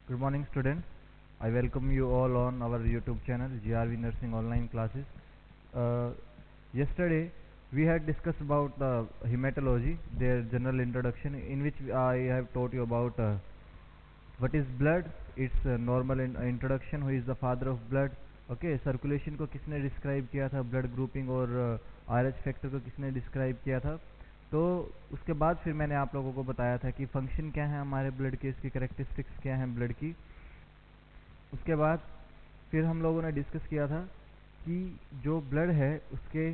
Good morning, students. I welcome you all on our YouTube channel, GRV Nursing Online Classes. Uh, Yesterday, we had discussed about the hematology, their general introduction, in which I have taught you about what is blood, its normal introduction, who is the father of blood. Okay, circulation को किसने describe किया था, blood grouping और R H factor को किसने describe किया था। तो उसके बाद फिर मैंने आप लोगों को बताया था कि फंक्शन क्या है हमारे ब्लड के, इसकी करेक्टरिस्टिक्स क्या हैं ब्लड की। उसके बाद फिर हम लोगों ने डिस्कस किया था कि जो ब्लड है उसके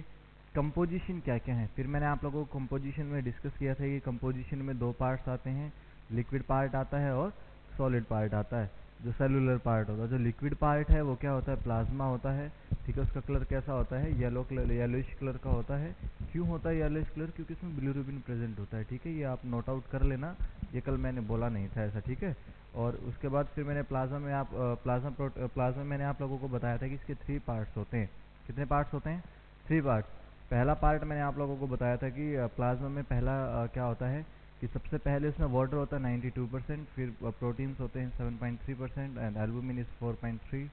कंपोजिशन क्या क्या है। फिर मैंने आप लोगों को कंपोजिशन में डिस्कस किया था कि कंपोजिशन में दो पार्ट्स आते हैं, लिक्विड पार्ट आता है और सॉलिड पार्ट आता है। जो सेलुलर पार्ट होता है, जो लिक्विड पार्ट है वो क्या होता है, प्लाज्मा होता है। ठीक है, उसका कलर कैसा होता है, येलो कलर, येलोइश कलर का होता है। क्यों होता है येलोइश कलर, क्योंकि इसमें बिलिरुबिन प्रेजेंट होता है। ठीक है, ये आप नोट आउट कर लेना, ये कल मैंने बोला नहीं था ऐसा। ठीक है, और उसके बाद फिर मैंने प्लाज्मा मैंने आप लोगों को बताया था कि इसके 3 पार्ट्स होते हैं। कितने पार्ट्स होते हैं, 3 पार्ट्स। पहला पार्ट मैंने आप लोगों को बताया था कि प्लाज्मा में पहला क्या होता है कि सबसे पहले उसमें वाटर होता है 92%, फिर प्रोटीन्स होते हैं 7.3% and albumin is 4.3,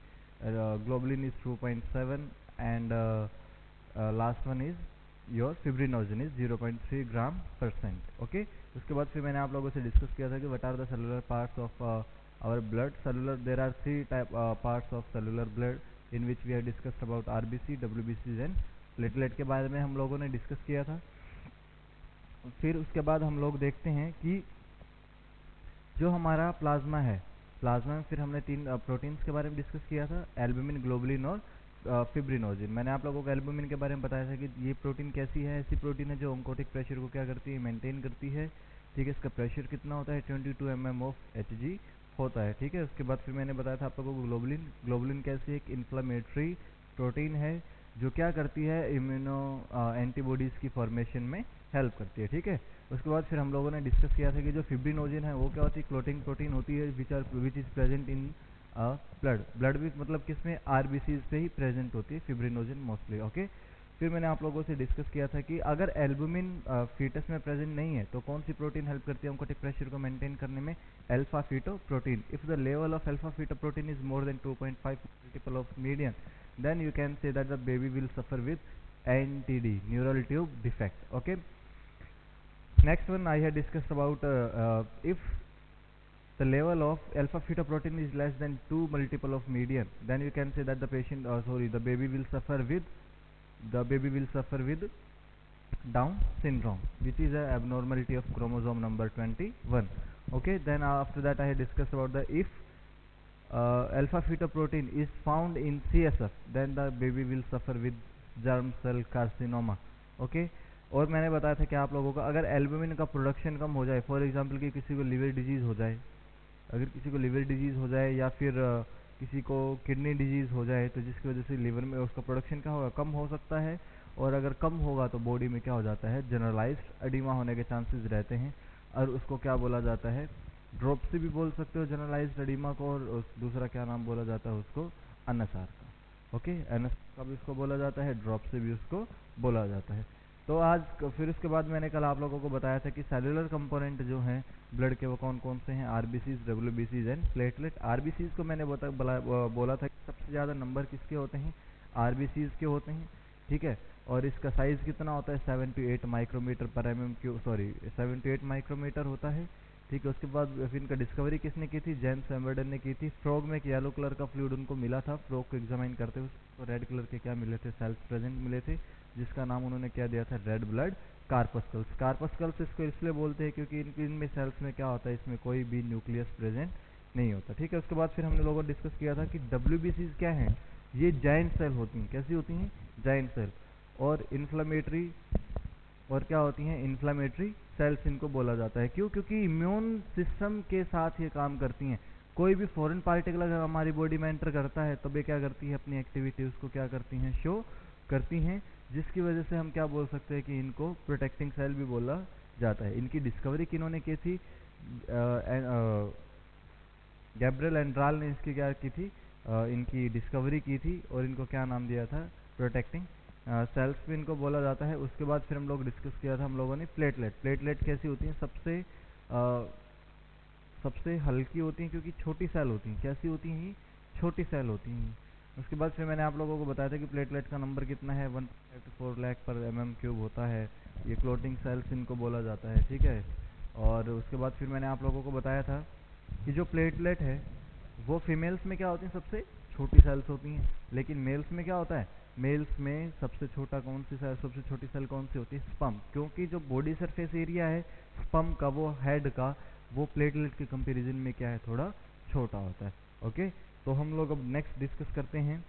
globulin is 2.7 and last one is your fibrinogen is 0.3 gram percent. Okay, उसके बाद फिर मैंने आप लोगों से डिस्कस किया था कि what are the cellular parts of our blood. Cellular, there are 3 type parts of cellular blood in which we have discussed about RBC, WBC and platelet के बारे में हम लोगों ने डिस्कस किया था। फिर उसके बाद हम लोग देखते हैं कि जो हमारा प्लाज्मा है, प्लाज्मा में फिर हमने 3 प्रोटीन्स के बारे में डिस्कस किया था, एल्बुमिन, ग्लोबुलिन और फिब्रिनोजिन। मैंने आप लोगों को एल्बुमिन के बारे में बताया था कि ये प्रोटीन कैसी है, ऐसी प्रोटीन है जो ऑन्कोटिक प्रेशर को क्या करती है, मेंटेन करती है। ठीक है, इसका प्रेशर कितना होता है, 22 mm ऑफ Hg होता है। ठीक है, उसके बाद फिर मैंने बताया था आप लोगों को ग्लोबुलिन। ग्लोबुलिन कैसी है, एक इन्फ्लामेटरी प्रोटीन है जो क्या करती है, इम्यूनो एंटीबॉडीज़ की फॉर्मेशन में हेल्प करती है। ठीक है, उसके बाद फिर हम लोगों ने डिस्कस किया था कि जो फिब्रिनोजिन है वो क्या होती है, क्लोटिंग प्रोटीन होती है which is present in blood. Blood भी मतलब किसमें, आरबीसीज पे ही प्रेजेंट होती है फिब्रिनोजिन मोस्टली। ओके, फिर मैंने आप लोगों से डिस्कस किया था कि अगर एल्बुमिन फीटस में प्रेजेंट नहीं है तो कौन सी प्रोटीन हेल्प करती है ऑन्कोटिक प्रेशर को मेंटेन करने में, alpha feto protein. If the level of alpha feto protein is more than 2.5 multiple of median, then you can say that the baby will suffer with NTD, neural tube defect. Okay, next one I had discussed about if the level of alpha fetoprotein is less than 2 multiple of median, then you can say that the patient the baby will suffer with Down syndrome, which is a abnormality of chromosome number 21. Okay, then after that I had discussed about the if alpha fetoprotein is found in CSF, then the baby will suffer with germ cell carcinoma. Okay, और मैंने बताया था कि आप लोगों का अगर albumin का प्रोडक्शन कम हो जाए, फॉर एग्जांपल कि किसी को लिवर डिजीज़ हो जाए, अगर किसी को लिवर डिजीज़ हो जाए या फिर किसी को किडनी डिजीज़ हो जाए, तो जिसकी वजह से लिवर में उसका प्रोडक्शन क्या होगा, कम हो सकता है। और अगर कम होगा तो बॉडी में क्या हो जाता है, जनरलाइज्ड एडिमा होने के चांसेस रहते हैं, और उसको क्या बोला जाता है, ड्रॉप से भी बोल सकते हो जनरलाइज्ड एडिमा को, और दूसरा क्या नाम बोला जाता है उसको, एनएसआर का। ओके, एनएसआर का भी उसको बोला जाता है, ड्रॉप से भी उसको बोला जाता है। तो आज फिर उसके बाद मैंने कल आप लोगों को बताया था कि सेलुलर कंपोनेंट जो हैं ब्लड के वो कौन कौन से हैं, आरबीसीज, डब्ल्यूबीसीज एंड प्लेटलेट। आरबीसीज को मैंने बोला था कि सबसे ज़्यादा नंबर किसके होते हैं, आरबीसीज के होते हैं। ठीक है, और इसका साइज़ कितना होता है, 7 to 8 माइक्रोमीटर पर mm cube, sorry 7 to 8 micrometer होता है। ठीक है, उसके बाद फिर इनका डिस्कवरी किसने की थी, जेम्स एम्बर्डन ने की थी। फ्रॉग में एक येलो कलर का फ्लूइड उनको मिला था, फ्रॉग को एग्जामिन करते हुए उसको रेड कलर के क्या मिले थे, सेल्स प्रेजेंट मिले थे, जिसका नाम उन्होंने क्या दिया था, रेड ब्लड कार्पस्कल्स। कार्पस्कल्स इसको इसलिए बोलते हैं क्योंकि इनमें सेल्स में क्या होता है, इसमें कोई भी न्यूक्लियस प्रेजेंट नहीं होता। ठीक है, उसके बाद फिर हमने लोगों ने डिस्कस किया था कि डब्ल्यूबीसीज क्या हैं, ये जाइंट सेल होती हैं। कैसी होती हैं, जाइंट सेल, और इन्फ्लामेटरी, और क्या होती हैं, इन्फ्लामेटरी सेल्स इनको बोला जाता है। क्यों, क्योंकि इम्यून सिस्टम के साथ ये काम करती हैं। कोई भी फॉरेन पार्टिकल अगर हमारी बॉडी में एंटर करता है तो वे क्या करती है, अपनी एक्टिविटी उसको क्या करती हैं, शो करती हैं, जिसकी वजह से हम क्या बोल सकते हैं कि इनको प्रोटेक्टिंग सेल भी बोला जाता है। इनकी डिस्कवरी किन्होंने की थी, गैब्रियल एंड्राल ने इसकी क्या की थी, इनकी डिस्कवरी की थी, और इनको क्या नाम दिया था, प्रोटेक्टिंग सेल्स भी इनको बोला जाता है। उसके बाद फिर हम लोग डिस्कस किया था हम लोगों ने प्लेटलेट। प्लेटलेट कैसी होती हैं, सबसे सबसे हल्की होती हैं क्योंकि छोटी सेल होती हैं। कैसी होती हैं? छोटी सेल होती हैं। उसके बाद फिर मैंने आप लोगों को बताया था कि प्लेटलेट का नंबर कितना है, 1.4 लाख पर mm³ होता है। ये क्लोटिंग सेल्स इनको बोला जाता है, ठीक है। और उसके बाद फिर मैंने आप लोगों को बताया था कि जो प्लेटलेट है वो फीमेल्स में क्या होती हैं, सबसे छोटी सेल्स होती हैं। लेकिन मेल्स में क्या होता है, मेल्स में सबसे छोटा कौन सी सेल, सबसे छोटी सेल कौन सी होती है? स्पर्म। क्योंकि जो बॉडी सरफेस एरिया है स्पर्म का, वो हेड का, वो प्लेटलेट के कंपैरिजन में क्या है, थोड़ा छोटा होता है। ओके, तो हम लोग अब नेक्स्ट डिस्कस करते हैं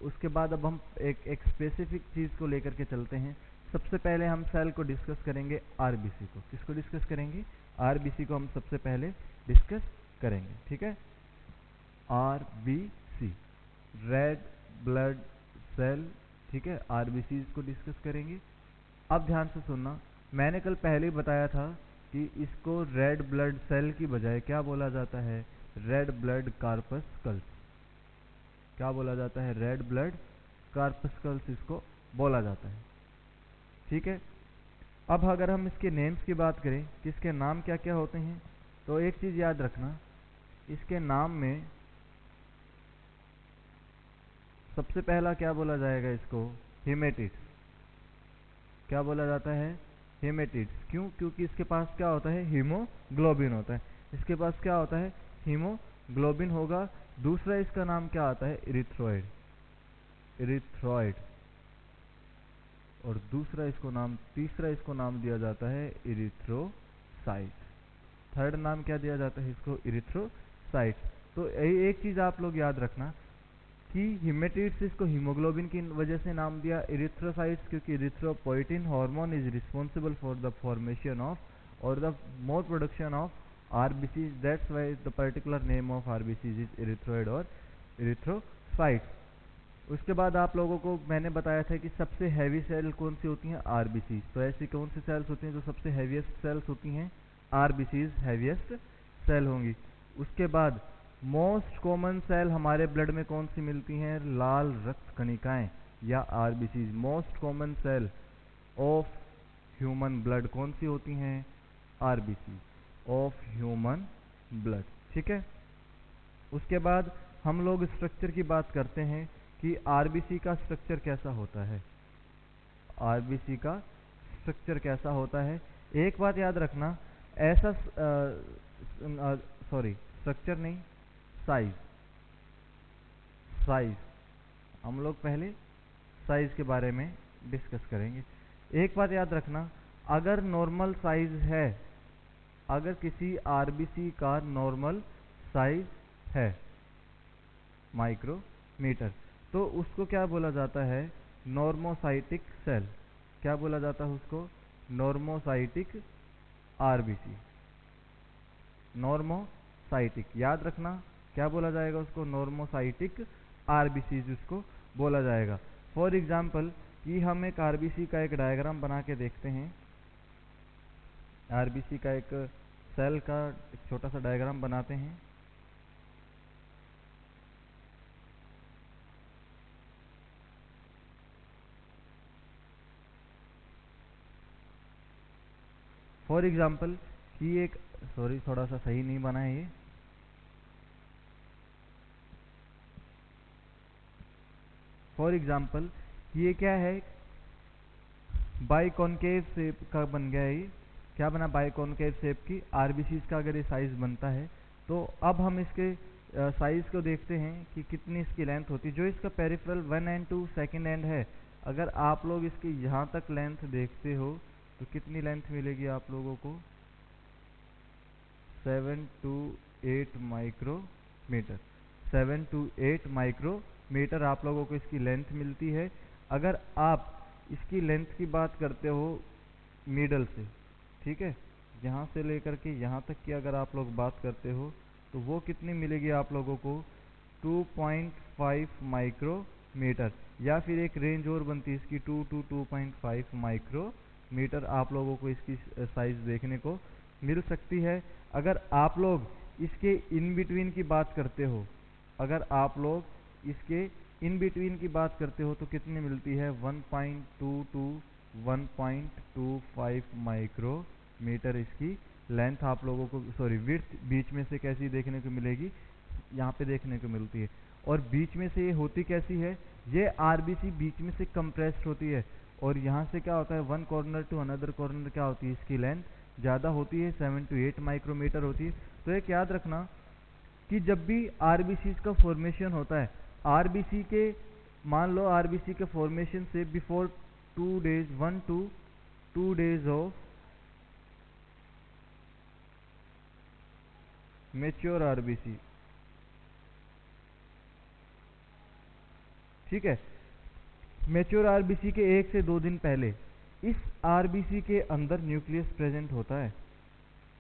उसके बाद अब हम एक स्पेसिफिक चीज़ को लेकर के चलते हैं। सबसे पहले हम सेल को डिस्कस करेंगे, आरबीसी को। किसको डिस्कस करेंगे? आरबीसी को हम सबसे पहले डिस्कस करेंगे, ठीक है। आरबीसी, रेड ब्लड सेल, ठीक है। आरबीसी को डिस्कस करेंगे। अब ध्यान से सुनना, मैंने कल पहले ही बताया था कि इसको रेड ब्लड सेल की बजाय क्या बोला जाता है? Red blood corpuscles. क्या बोला जाता है? रेड ब्लड कार्पस्कल्स इसको बोला जाता है, ठीक है। अब अगर हम इसके नेम्स की बात करें कि इसके नाम क्या क्या होते हैं, तो एक चीज़ याद रखना, इसके नाम में सबसे पहला क्या बोला जाएगा इसको? हेमेटिड्स। क्या बोला जाता है? हेमेटिड्स। क्यों? क्योंकि इसके पास क्या होता है? हीमोग्लोबिन होता है। इसके पास क्या होता है? हीमोग्लोबिन होगा। दूसरा इसका नाम क्या आता है? इरिथ्रोइड। इरिथ्रोइड। और तीसरा इसको नाम दिया जाता है इरिथ्रोसाइट। थर्ड नाम क्या दिया जाता है इसको? इरिथ्रोसाइट। तो एक चीज आप लोग याद रखना कि हेमेटिड्स इसको हीमोग्लोबिन की वजह से नाम दिया, इरिथ्रोसाइट्स क्योंकि erythropoietin hormone is responsible for the formation of और the more production of RBC. That's why the particular name of RBC is erythroid और इरिथ्रोसाइट्स। उसके बाद आप लोगों को मैंने बताया था कि सबसे हैवी सेल कौन सी होती हैं? आरबीसी। तो ऐसी कौन सी सेल्स होती हैं जो सबसे हैवीएस्ट सेल्स होती हैं? आरबीसीज हैवीएस्ट सेल होंगी। उसके बाद मोस्ट कॉमन सेल हमारे ब्लड में कौन सी मिलती हैं? लाल रक्त कणिकाएं या RBCs. Most common cell of human blood कौन सी होती हैं? आरबीसी ऑफ ह्यूमन ब्लड, ठीक है। उसके बाद हम लोग स्ट्रक्चर की बात करते हैं कि आरबीसी का स्ट्रक्चर कैसा होता है। आरबीसी का स्ट्रक्चर कैसा होता है? एक बात याद रखना, ऐसा सॉरी स्ट्रक्चर नहीं, साइज। साइज हम लोग पहले साइज के बारे में डिस्कस करेंगे। एक बात याद रखना, अगर नॉर्मल साइज है, अगर किसी आरबीसी का नॉर्मल साइज है माइक्रोमीटर, तो उसको क्या बोला जाता है? Normocytic cell. क्या बोला जाता है उसको? Normocytic RBC. नॉर्मोसाइटिक याद रखना, क्या बोला जाएगा उसको? नॉर्मोसाइटिक आरबीसी जिसको बोला जाएगा। फॉर एग्जाम्पल कि हम एक आरबीसी का एक डायग्राम बना के देखते हैं। आरबीसी का एक सेल का एक छोटा सा डायग्राम बनाते हैं। फॉर एग्जाम्पल कि एक, सॉरी थोड़ा सा सही नहीं बना है ये। फॉर एग्जाम्पल ये क्या है? बाइकॉनकेव शेप का बन गया ये। क्या बना? बाइकॉनकेव शेप की आरबीसी का अगर ये साइज बनता है, तो अब हम इसके साइज को देखते हैं कि कितनी इसकी लेंथ होती है। जो इसका पेरिफेरल 1 एंड 2 सेकेंड एंड है, अगर आप लोग इसकी यहाँ तक लेंथ देखते हो तो कितनी लेंथ मिलेगी आप लोगों को? 7 to 8 माइक्रोमीटर। 7 to 8 माइक्रोमीटर आप लोगों को इसकी लेंथ मिलती है। अगर आप इसकी लेंथ की बात करते हो मिडल से, ठीक है, यहाँ से लेकर के यहाँ तक की अगर आप लोग बात करते हो तो वो कितनी मिलेगी आप लोगों को? 2.5 माइक्रोमीटर। या फिर एक रेंज और बनती है इसकी 2 to 2.5 माइक्रोमीटर आप लोगों को इसकी साइज देखने को मिल सकती है। अगर आप लोग इसके इन बिटवीन की बात करते हो, अगर आप लोग इसके इन बिटवीन की बात करते हो तो कितनी मिलती है? 1.2 to 1.25 माइक्रो मीटर इसकी लेंथ आप लोगों को, सॉरी विड्थ बीच में से कैसी देखने को मिलेगी, यहाँ पे देखने को मिलती है। और बीच में से ये होती कैसी है, ये आरबीसी बीच में से कंप्रेस्ड होती है, और यहाँ से क्या होता है, one corner to another corner क्या होती है, इसकी लेंथ ज़्यादा होती है, 7 to 8 माइक्रोमीटर होती है। तो एक याद रखना कि जब भी आरबीसी का फॉर्मेशन होता है, आरबीसी के, मान लो आरबीसी के फॉर्मेशन से before 2 days, 1 to 2 days of mature RBC, ठीक है, मेच्योर आरबीसी के 1 से 2 दिन पहले इस आरबीसी के अंदर न्यूक्लियस प्रेजेंट होता है,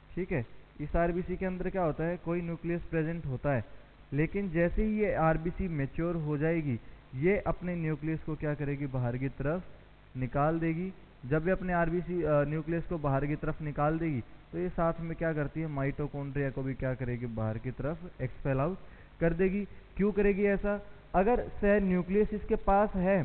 ठीक है, इस आरबीसी के अंदर क्या होता है, कोई न्यूक्लियस प्रेजेंट होता है। लेकिन जैसे ही ये आरबीसी मेच्योर हो जाएगी, ये अपने न्यूक्लियस को क्या करेगी, बाहर की तरफ निकाल देगी। जब ये अपने आरबीसी न्यूक्लियस को बाहर की तरफ निकाल देगी, तो ये साथ में क्या करती है, माइटोकॉन्ड्रिया को भी क्या करेगी, बाहर की तरफ एक्सपेल आउट कर देगी। क्यों करेगी ऐसा, अगर से न्यूक्लियस इसके पास है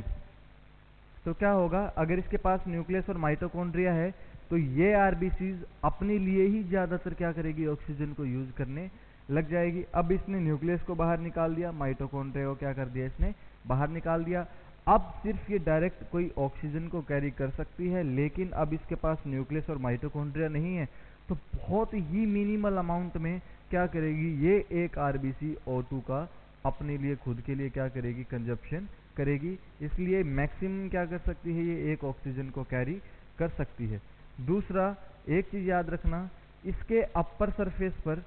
तो क्या होगा, अगर इसके पास न्यूक्लियस और माइटोकॉन्ड्रिया है तो ये आरबीसीज अपने लिए ही ज़्यादातर क्या करेगी, ऑक्सीजन को यूज करने लग जाएगी। अब इसने न्यूक्लियस को बाहर निकाल दिया, माइटोकॉन्ड्रिया को क्या कर दिया, इसने बाहर निकाल दिया। अब सिर्फ ये डायरेक्ट कोई ऑक्सीजन को कैरी कर सकती है, लेकिन अब इसके पास न्यूक्लियस और माइटोकॉन्ड्रिया नहीं है, तो बहुत ही मिनिमल अमाउंट में क्या करेगी, ये एक आरबीसी O2 का अपने लिए खुद के लिए क्या करेगी, कंजप्शन करेगी। इसलिए मैक्सिमम क्या कर सकती है, ये एक ऑक्सीजन को कैरी कर सकती है। दूसरा एक चीज याद रखना, इसके अपर सरफेस पर,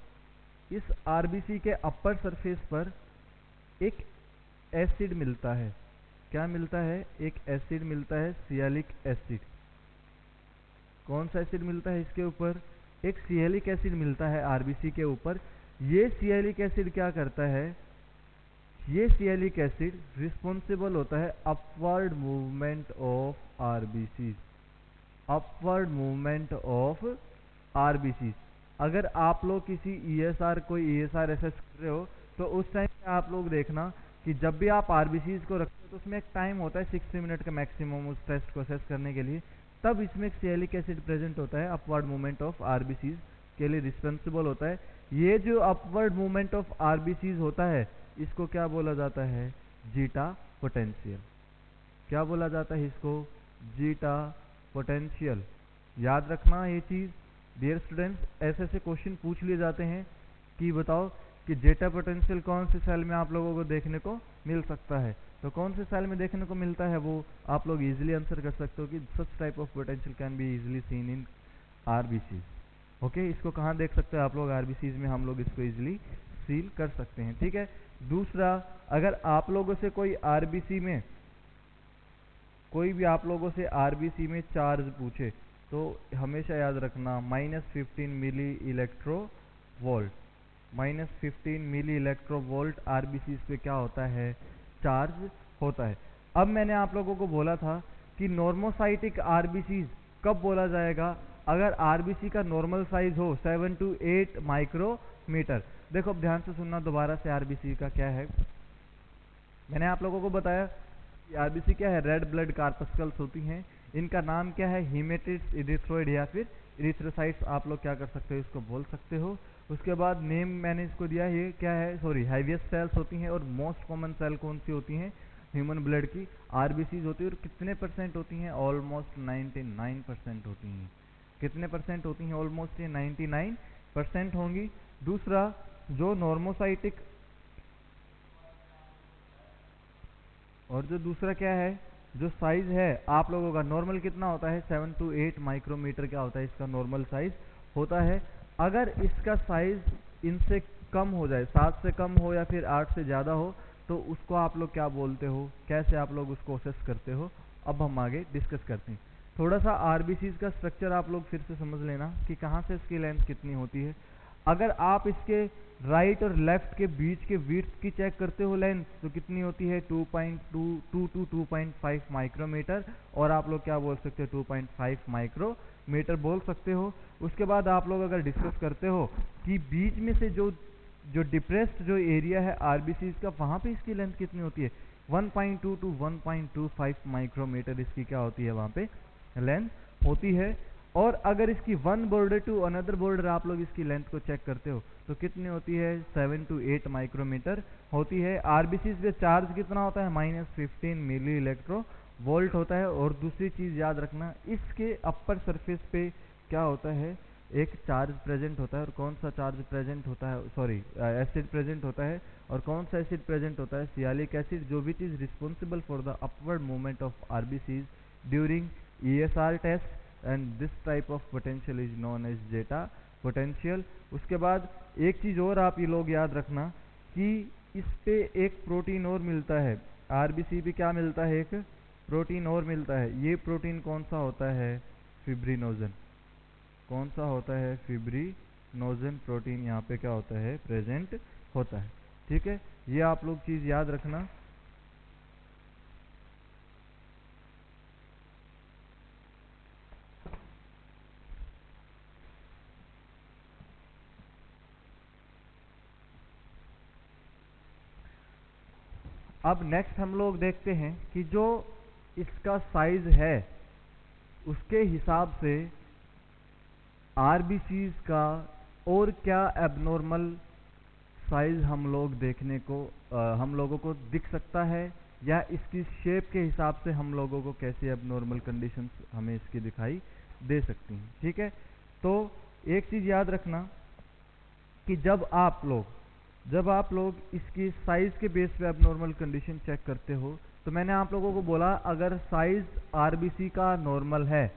इस आरबीसी के अपर सरफेस पर एक एसिड मिलता है। क्या मिलता है, एक एसिड मिलता है, सियालिक एसिड। कौन सा एसिड मिलता है इसके ऊपर, एक सियालिक एसिड मिलता है आरबीसी के ऊपर। ये सियालिक एसिड क्या करता है, ये सियालिक एसिड रिस्पॉन्सिबल होता है upward movement of RBC, upward movement of RBC. अगर आप लोग किसी ईएसआर, कोई ईएसआर एसेस कर रहे हो, तो उस टाइम पे आप लोग देखना कि जब भी आप आरबीसीज को रखते हो तो उसमें एक टाइम होता है 60 मिनट का मैक्सिमम उस टेस्ट को असेस करने के लिए, तब इसमें एक सियालिक एसिड प्रेजेंट होता है, अपवर्ड मूवमेंट ऑफ आरबीसीज के लिए रिस्पॉन्सिबल होता है। ये जो अपवर्ड मूवमेंट ऑफ आरबीसीज होता है, इसको क्या बोला जाता है, जीटा पोटेंशियल। क्या बोला जाता है इसको, जीटा पोटेंशियल। याद रखना ये चीज डियर स्टूडेंट्स, ऐसे ऐसे क्वेश्चन पूछ लिए जाते हैं कि बताओ कि जेटा पोटेंशियल कौन से सेल में आप लोगों को देखने को मिल सकता है, तो कौन से सेल में देखने को मिलता है वो आप लोग इजीली आंसर कर सकते हो कि such type of potential can be easily seen in RBC. Okay, इसको कहाँ देख सकते हो आप लोग, आरबीसीज में हम लोग इसको इजीली सील कर सकते हैं, ठीक है। दूसरा, अगर आप लोगों से कोई आरबीसी में, कोई भी आप लोगों से आरबीसी में चार्ज पूछे, तो हमेशा याद रखना -15 मिली इलेक्ट्रो वोल्ट, -15 मिली इलेक्ट्रो वोल्ट आरबीसी पे क्या होता है, चार्ज होता है। अब मैंने आप लोगों को बोला था कि नॉर्मोसाइटिक आरबीसी कब बोला जाएगा, अगर आरबीसी का नॉर्मल साइज हो 7 to 8 माइक्रोमीटर। देखो अब ध्यान से सुनना दोबारा से, आरबीसी का क्या है, मैंने आप लोगों को बताया आरबीसी क्या है, रेड ब्लड कार्पस्कल्स होती हैं, इनका नाम क्या है, हीमेटिड्स, इरिथ्रोइड या फिर इरिथ्रोसाइट्स, आप लोग क्या कर सकते हो, इसको बोल सकते हो। उसके बाद नेम मैंने इसको दिया, ये क्या है, सॉरी हेवियस्ट सेल्स होती हैं, और मोस्ट कॉमन सेल कौन सी होती हैं, ह्यूमन ब्लड की आरबीसीज होती है, और कितने परसेंट होती हैं, ऑलमोस्ट 99% होती हैं। कितने परसेंट होती हैं, ऑलमोस्ट ये 99% होंगी। दूसरा, जो नॉर्मोसाइटिक, और जो दूसरा क्या है, जो साइज है आप लोगों का नॉर्मल कितना होता है, 7 to 8 माइक्रोमीटर क्या होता है, इसका नॉर्मल साइज होता है। अगर इसका साइज इनसे कम हो जाए, 7 से कम हो या फिर 8 से ज़्यादा हो, तो उसको आप लोग क्या बोलते हो, कैसे आप लोग उसको असेस करते हो, अब हम आगे डिस्कस करते हैं। थोड़ा सा आरबीसीज का स्ट्रक्चर आप लोग फिर से समझ लेना कि कहाँ से इसकी लेंथ कितनी होती है। अगर आप इसके राइट और लेफ्ट के बीच के विड्थ की चेक करते हो लेंथ, तो कितनी होती है, 2.2 to 2.5 माइक्रोमीटर, और आप लोग क्या बोल सकते हो, 2.5 माइक्रोमीटर बोल सकते हो। उसके बाद आप लोग अगर डिस्कस करते हो कि बीच में से जो डिप्रेस्ड जो एरिया है आरबीसी का, वहाँ पे इसकी लेंथ कितनी होती है, 1.2 to 1.25 माइक्रोमीटर इसकी क्या होती है, वहाँ पे लेंथ होती है। और अगर इसकी one border to another border आप लोग इसकी लेंथ को चेक करते हो तो कितनी होती है, 7 to 8 माइक्रोमीटर होती है। आरबीसी पे चार्ज कितना होता है, -15 मिली इलेक्ट्रो वोल्ट होता है। और दूसरी चीज याद रखना, इसके अपर सरफेस पे क्या होता है, एक चार्ज प्रेजेंट होता है। और कौन सा चार्ज प्रेजेंट होता है, सॉरी एसिड प्रेजेंट होता है। और कौन सा एसिड प्रेजेंट होता है, सियालिक एसिड, जो which is responsible for the upward movement of RBCs during ESR test, and this type of potential is known as zeta potential. उसके बाद एक चीज और आप ये लोग याद रखना कि इस पे एक प्रोटीन और मिलता है, आरबीसी पे क्या मिलता है, एक प्रोटीन और मिलता है। ये प्रोटीन कौन सा होता है, फिब्रिनोजन। कौन सा होता है, फिब्रिनोजन प्रोटीन यहाँ पे क्या होता है, प्रेजेंट होता है। ठीक है, ये आप लोग चीज याद रखना। अब नेक्स्ट हम लोग देखते हैं कि जो इसका साइज है उसके हिसाब से आरबीसीज का और क्या एबनॉर्मल साइज हम लोग देखने को हम लोगों को दिख सकता है, या इसकी शेप के हिसाब से हम लोगों को कैसी एबनॉर्मल कंडीशंस हमें इसकी दिखाई दे सकती हैं। ठीक है, तो एक चीज याद रखना कि जब आप लोग इसकी साइज के बेस पे एबनॉर्मल कंडीशन चेक करते हो, तो मैंने आप लोगों को बोला अगर साइज आरबीसी का नॉर्मल है,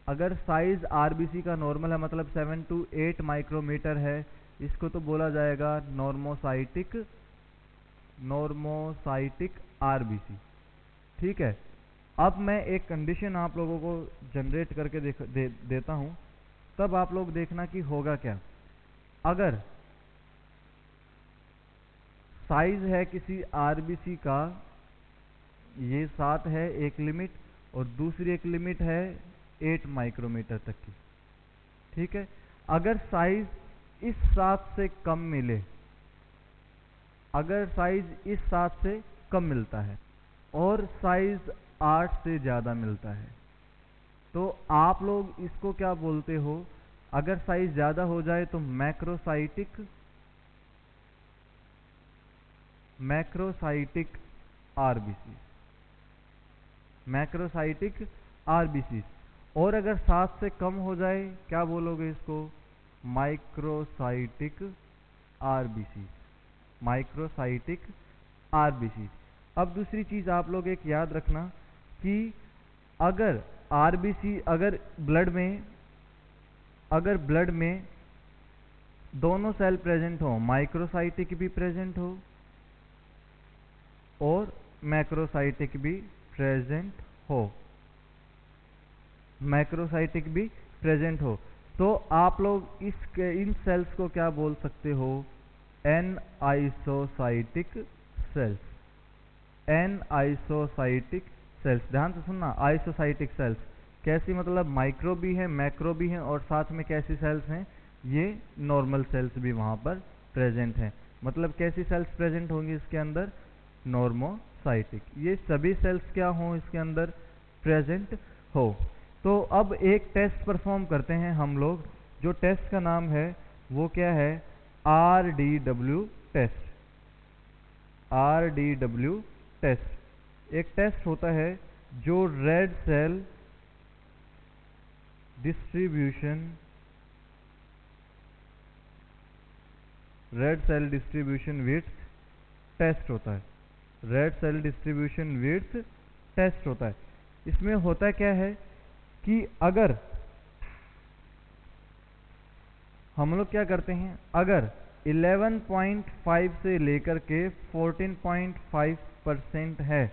अगर साइज आरबीसी का नॉर्मल है मतलब 7 to 8 माइक्रोमीटर है, इसको तो बोला जाएगा नॉर्मोसाइटिक आरबीसी। ठीक है, अब मैं एक कंडीशन आप लोगों को जनरेट करके देता हूं, तब आप लोग देखना कि होगा क्या। अगर साइज है किसी आरबीसी का, ये 7 है एक लिमिट, और दूसरी एक लिमिट है 8 माइक्रोमीटर तक की। ठीक है, अगर साइज इस 7 से कम मिले, अगर साइज इस 7 से कम मिलता है और साइज 8 से ज्यादा मिलता है, तो आप लोग इसको क्या बोलते हो, अगर साइज ज्यादा हो जाए तो मैक्रोसाइटिक आरबीसी, और अगर 7 से कम हो जाए क्या बोलोगे इसको, माइक्रोसाइटिक आरबीसी। अब दूसरी चीज आप लोग एक याद रखना कि अगर आरबीसी, अगर ब्लड में दोनों सेल प्रेजेंट हो, माइक्रोसाइटिक भी प्रेजेंट हो और मैक्रोसाइटिक भी प्रेजेंट हो, तो आप लोग इन सेल्स को क्या बोल सकते हो, एनआइसोसाइटिक सेल्स। ध्यान से सुनना, आइसोसाइटिक सेल्स कैसी, मतलब माइक्रो भी है, मैक्रो भी है, और साथ में कैसी सेल्स हैं, ये नॉर्मल सेल्स भी वहां पर प्रेजेंट हैं। मतलब कैसी सेल्स प्रेजेंट होंगी इसके अंदर, नॉर्मोसाइटिक, ये सभी सेल्स क्या हो इसके अंदर प्रेजेंट हो। तो अब एक टेस्ट परफॉर्म करते हैं हम लोग, जो टेस्ट का नाम है वो क्या है, RDW टेस्ट। एक टेस्ट होता है जो red cell distribution width test होता है। इसमें होता क्या है कि अगर हम लोग क्या करते हैं, अगर 11.5 से लेकर के 14.5% है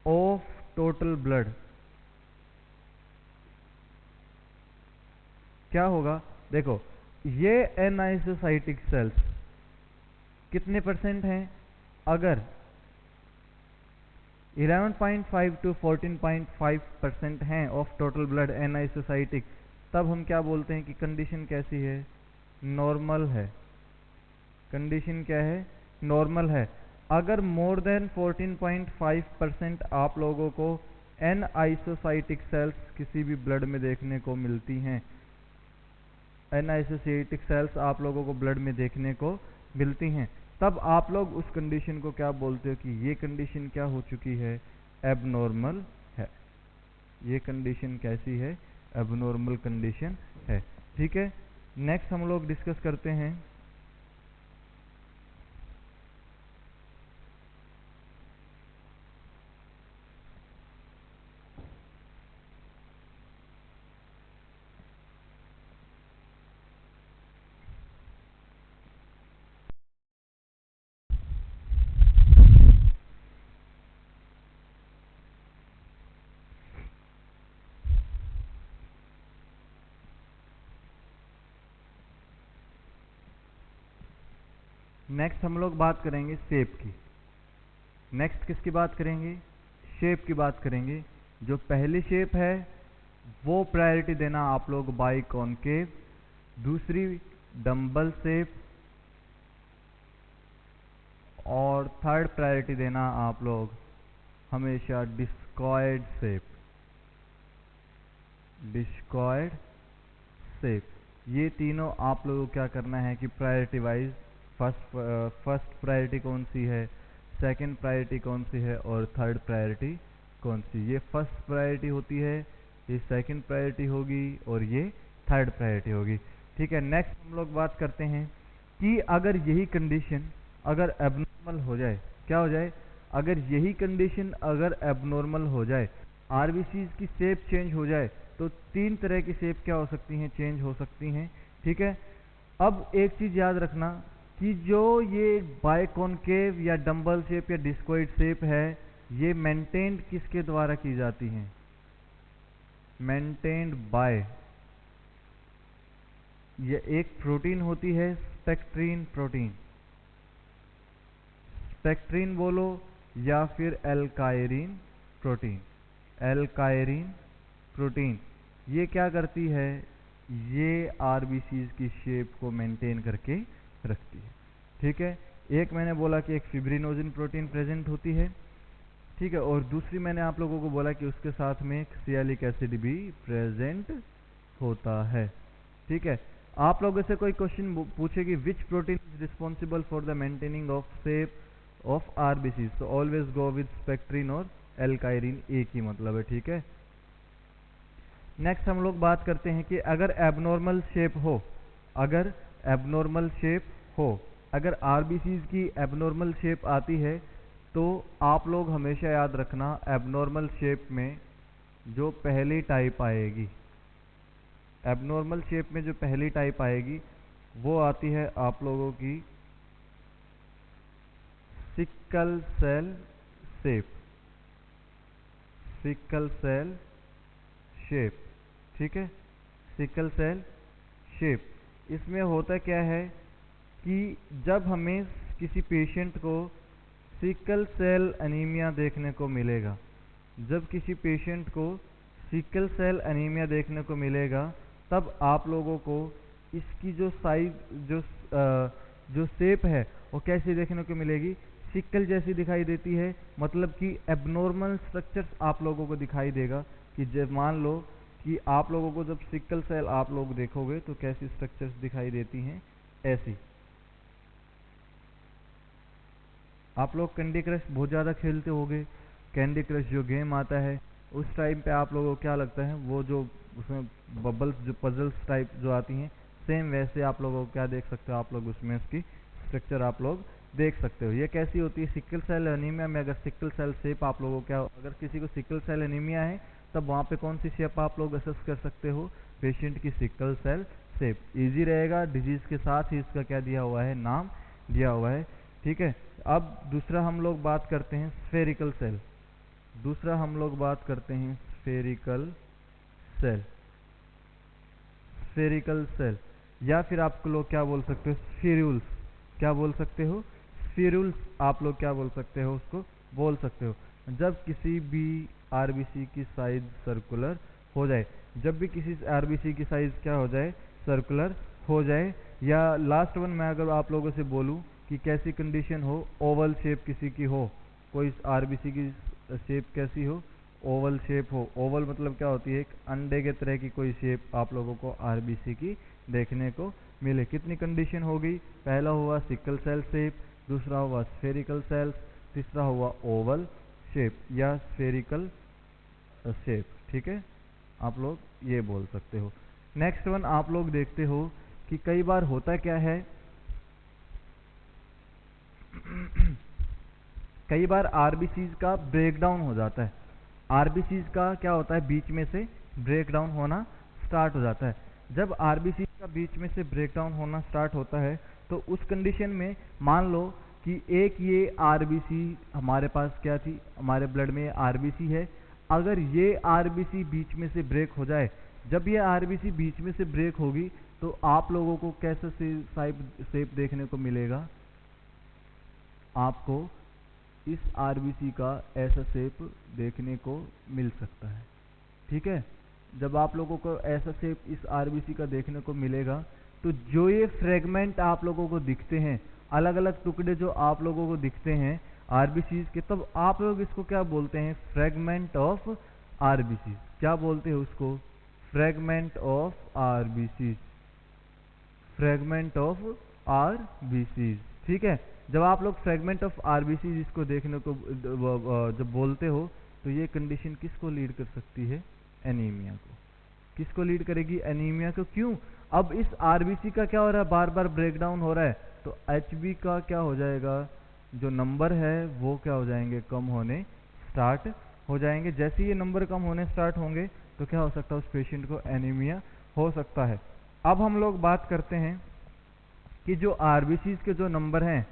ऑफ टोटल ब्लड, क्या होगा, देखो ये एनाइसोसाइटिक सेल्स कितने परसेंट हैं, अगर 11.5 to 14.5% हैं ऑफ टोटल ब्लड एनाइसोसाइटिक, तब हम क्या बोलते हैं कि कंडीशन कैसी है, नॉर्मल है। कंडीशन क्या है, नॉर्मल है। अगर मोर देन 14.5% आप लोगों को एन आइसोसाइटिक सेल्स किसी भी ब्लड में देखने को मिलती हैं। एन आइसोसाइटिक सेल्स आप लोगों को ब्लड में देखने को मिलती हैं। तब आप लोग उस कंडीशन को क्या बोलते हो कि ये कंडीशन क्या हो चुकी है, एबनॉर्मल है। ये कंडीशन कैसी है, एबनॉर्मल कंडीशन है। ठीक है, नेक्स्ट हम लोग डिस्कस करते हैं नेक्स्ट हम लोग बात करेंगे शेप की। नेक्स्ट किसकी बात करेंगे, शेप की बात करेंगे। जो पहली शेप है वो प्रायोरिटी देना आप लोग बाई कॉनकेव, दूसरी डंबल शेप, और थर्ड प्रायोरिटी देना आप लोग हमेशा डिस्कॉइड शेप। डिस्कॉइड शेप, ये तीनों आप लोगों को क्या करना है कि प्रायोरिटी वाइज फर्स्ट प्रायोरिटी कौन सी है, सेकंड प्रायोरिटी कौन सी है, और थर्ड प्रायोरिटी कौन सी। ये फर्स्ट प्रायोरिटी होती है, ये सेकंड प्रायोरिटी होगी, और ये थर्ड प्रायोरिटी होगी। ठीक है, नेक्स्ट हम लोग बात करते हैं कि अगर यही कंडीशन अगर एबनॉर्मल हो जाए, क्या हो जाए, अगर यही कंडीशन अगर एबनॉर्मल हो जाए, आरबीसीज की शेप चेंज हो जाए, तो तीन तरह की शेप क्या हो सकती हैं, चेंज हो सकती हैं। ठीक है, अब एक चीज याद रखना कि जो ये बायकॉन्केव या डंबल शेप या डिस्कोइड शेप है, ये मेंटेन्ड किसके द्वारा की जाती हैं, मेंटेन्ड बाय, ये एक प्रोटीन होती है स्पेक्ट्रीन प्रोटीन। स्पेक्ट्रीन बोलो या फिर एल्काइरिन प्रोटीन। एल्काइरिन प्रोटीन ये क्या करती है, ये आरबीसीज की शेप को मेंटेन करके रखती है। ठीक है, एक मैंने बोला कि एक फिब्रिनोजिन प्रोटीन प्रेजेंट होती है। ठीक है, और दूसरी मैंने आप लोगों को बोला कि उसके साथ में एक सियालिक एसिड भी प्रेजेंट होता है। ठीक है, आप लोगों से कोई क्वेश्चन पूछे कि विच protein is responsible for the maintaining of shape of RBC, तो ऑलवेज गो विद स्पेक्ट्रीन और एल्काइरिन, एक ही मतलब है। ठीक है, नेक्स्ट हम लोग बात करते हैं कि अगर एबनॉर्मल शेप हो, अगर एबनॉर्मल शेप हो, अगर आरबीसीज की एबनॉर्मल शेप आती है, तो आप लोग हमेशा याद रखना एबनॉर्मल शेप में जो पहली टाइप आएगी, एबनॉर्मल शेप में जो पहली टाइप आएगी वो आती है आप लोगों की sickle cell shape. Sickle cell shape, ठीक है, सिकल सेल शेप। इसमें होता क्या है कि जब हमें किसी पेशेंट को सिकल सेल एनीमिया देखने को मिलेगा, जब किसी पेशेंट को सिकल सेल एनीमिया देखने को मिलेगा, तब आप लोगों को इसकी जो साइज जो शेप है वो कैसी देखने को मिलेगी, सिकल जैसी दिखाई देती है। मतलब कि एबनॉर्मल स्ट्रक्चर्स आप लोगों को दिखाई देगा कि जब मान लो कि आप लोगों को जब सिकल सेल आप लोग देखोगे तो कैसी स्ट्रक्चर्स दिखाई देती हैं, ऐसी। आप लोग कैंडी क्रश बहुत ज़्यादा खेलते होंगे, कैंडी क्रश जो गेम आता है उस टाइम पे आप लोगों को क्या लगता है, वो जो उसमें बबल्स जो पजल्स टाइप जो आती हैं, सेम वैसे आप लोगों को क्या देख सकते हो, आप लोग उसमें उसकी स्ट्रक्चर आप लोग देख सकते हो। ये कैसी होती है, सिकल सेल एनीमिया में अगर सिकल सेल शेप आप लोगों को क्या, अगर किसी को सिकल सेल एनीमिया है तब वहाँ पे कौन सी शेप आप लोग असेस कर सकते हो, पेशेंट की सिकल सेल शेप। इजी रहेगा, डिजीज के साथ ही इसका क्या दिया हुआ है, नाम दिया हुआ है। ठीक है, अब दूसरा हम लोग बात करते हैं स्फेरिकल सेल। दूसरा हम लोग बात करते हैं स्फेरिकल सेल। स्फेरिकल सेल या फिर आप लोग क्या बोल सकते हो, स्फीरुल्स। क्या बोल सकते हो, स्फीरुल्स आप लोग क्या बोल सकते हो, उसको बोल सकते हो। जब किसी भी आरबीसी की साइज सर्कुलर हो जाए, जब भी किसी आरबीसी की साइज क्या हो जाए, सर्कुलर हो जाए। या लास्ट वन मैं अगर आप लोगों से बोलूं कि कैसी कंडीशन हो, ओवल शेप किसी की हो, कोई आरबीसी की शेप कैसी हो, ओवल शेप हो, ओवल मतलब क्या होती है, एक अंडे के तरह की कोई शेप आप लोगों को आरबीसी की देखने को मिले। कितनी कंडीशन हो गई, पहला हुआ सिकल सेल शेप, दूसरा हुआ स्फेरिकल सेल्स, तीसरा हुआ ओवल शेप या स्फेरिकल शेप। ठीक है, आप लोग ये बोल सकते हो। नेक्स्ट वन आप लोग देखते हो कि कई बार होता क्या है कई बार आरबीसीज का ब्रेकडाउन हो जाता है। आरबीसीज का क्या होता है, बीच में से ब्रेकडाउन होना स्टार्ट हो जाता है। जब आरबीसीज का बीच में से ब्रेकडाउन होना स्टार्ट होता है तो उस कंडीशन में मान लो कि एक ये आरबीसी हमारे पास क्या थी, हमारे ब्लड में आरबीसी है। अगर ये आरबीसी बीच में से ब्रेक हो जाए, जब ये आरबीसी बीच में से ब्रेक होगी तो आप लोगों को कैसा शेप देखने को मिलेगा, आपको इस आरबीसी का ऐसा शेप देखने को मिल सकता है। ठीक है, जब आप लोगों को ऐसा शेप इस आरबीसी का देखने को मिलेगा तो जो ये फ्रेगमेंट आप लोगों को दिखते हैं, अलग अलग टुकड़े जो आप लोगों को दिखते हैं आरबीसी के, तब आप लोग इसको क्या बोलते हैं, फ्रेगमेंट ऑफ आरबीसी। क्या बोलते हैं उसको, fragment of RBC, fragment of RBC. ठीक है, जब आप लोग फ्रेगमेंट ऑफ आरबीसी इसको देखने को जब बोलते हो तो ये कंडीशन किसको लीड कर सकती है, एनीमिया को। किसको लीड करेगी, एनीमिया को। क्यों, अब इस आरबीसी का क्या हो रहा है, बार बार ब्रेकडाउन हो रहा है, तो एचबी का क्या हो जाएगा, जो नंबर है वो क्या हो जाएंगे, कम होने स्टार्ट हो जाएंगे। जैसे ये नंबर कम होने स्टार्ट होंगे तो क्या हो सकता है, उस पेशेंट को एनीमिया हो सकता है। अब हम लोग बात करते हैं कि जो आरबीसीज के जो नंबर हैं,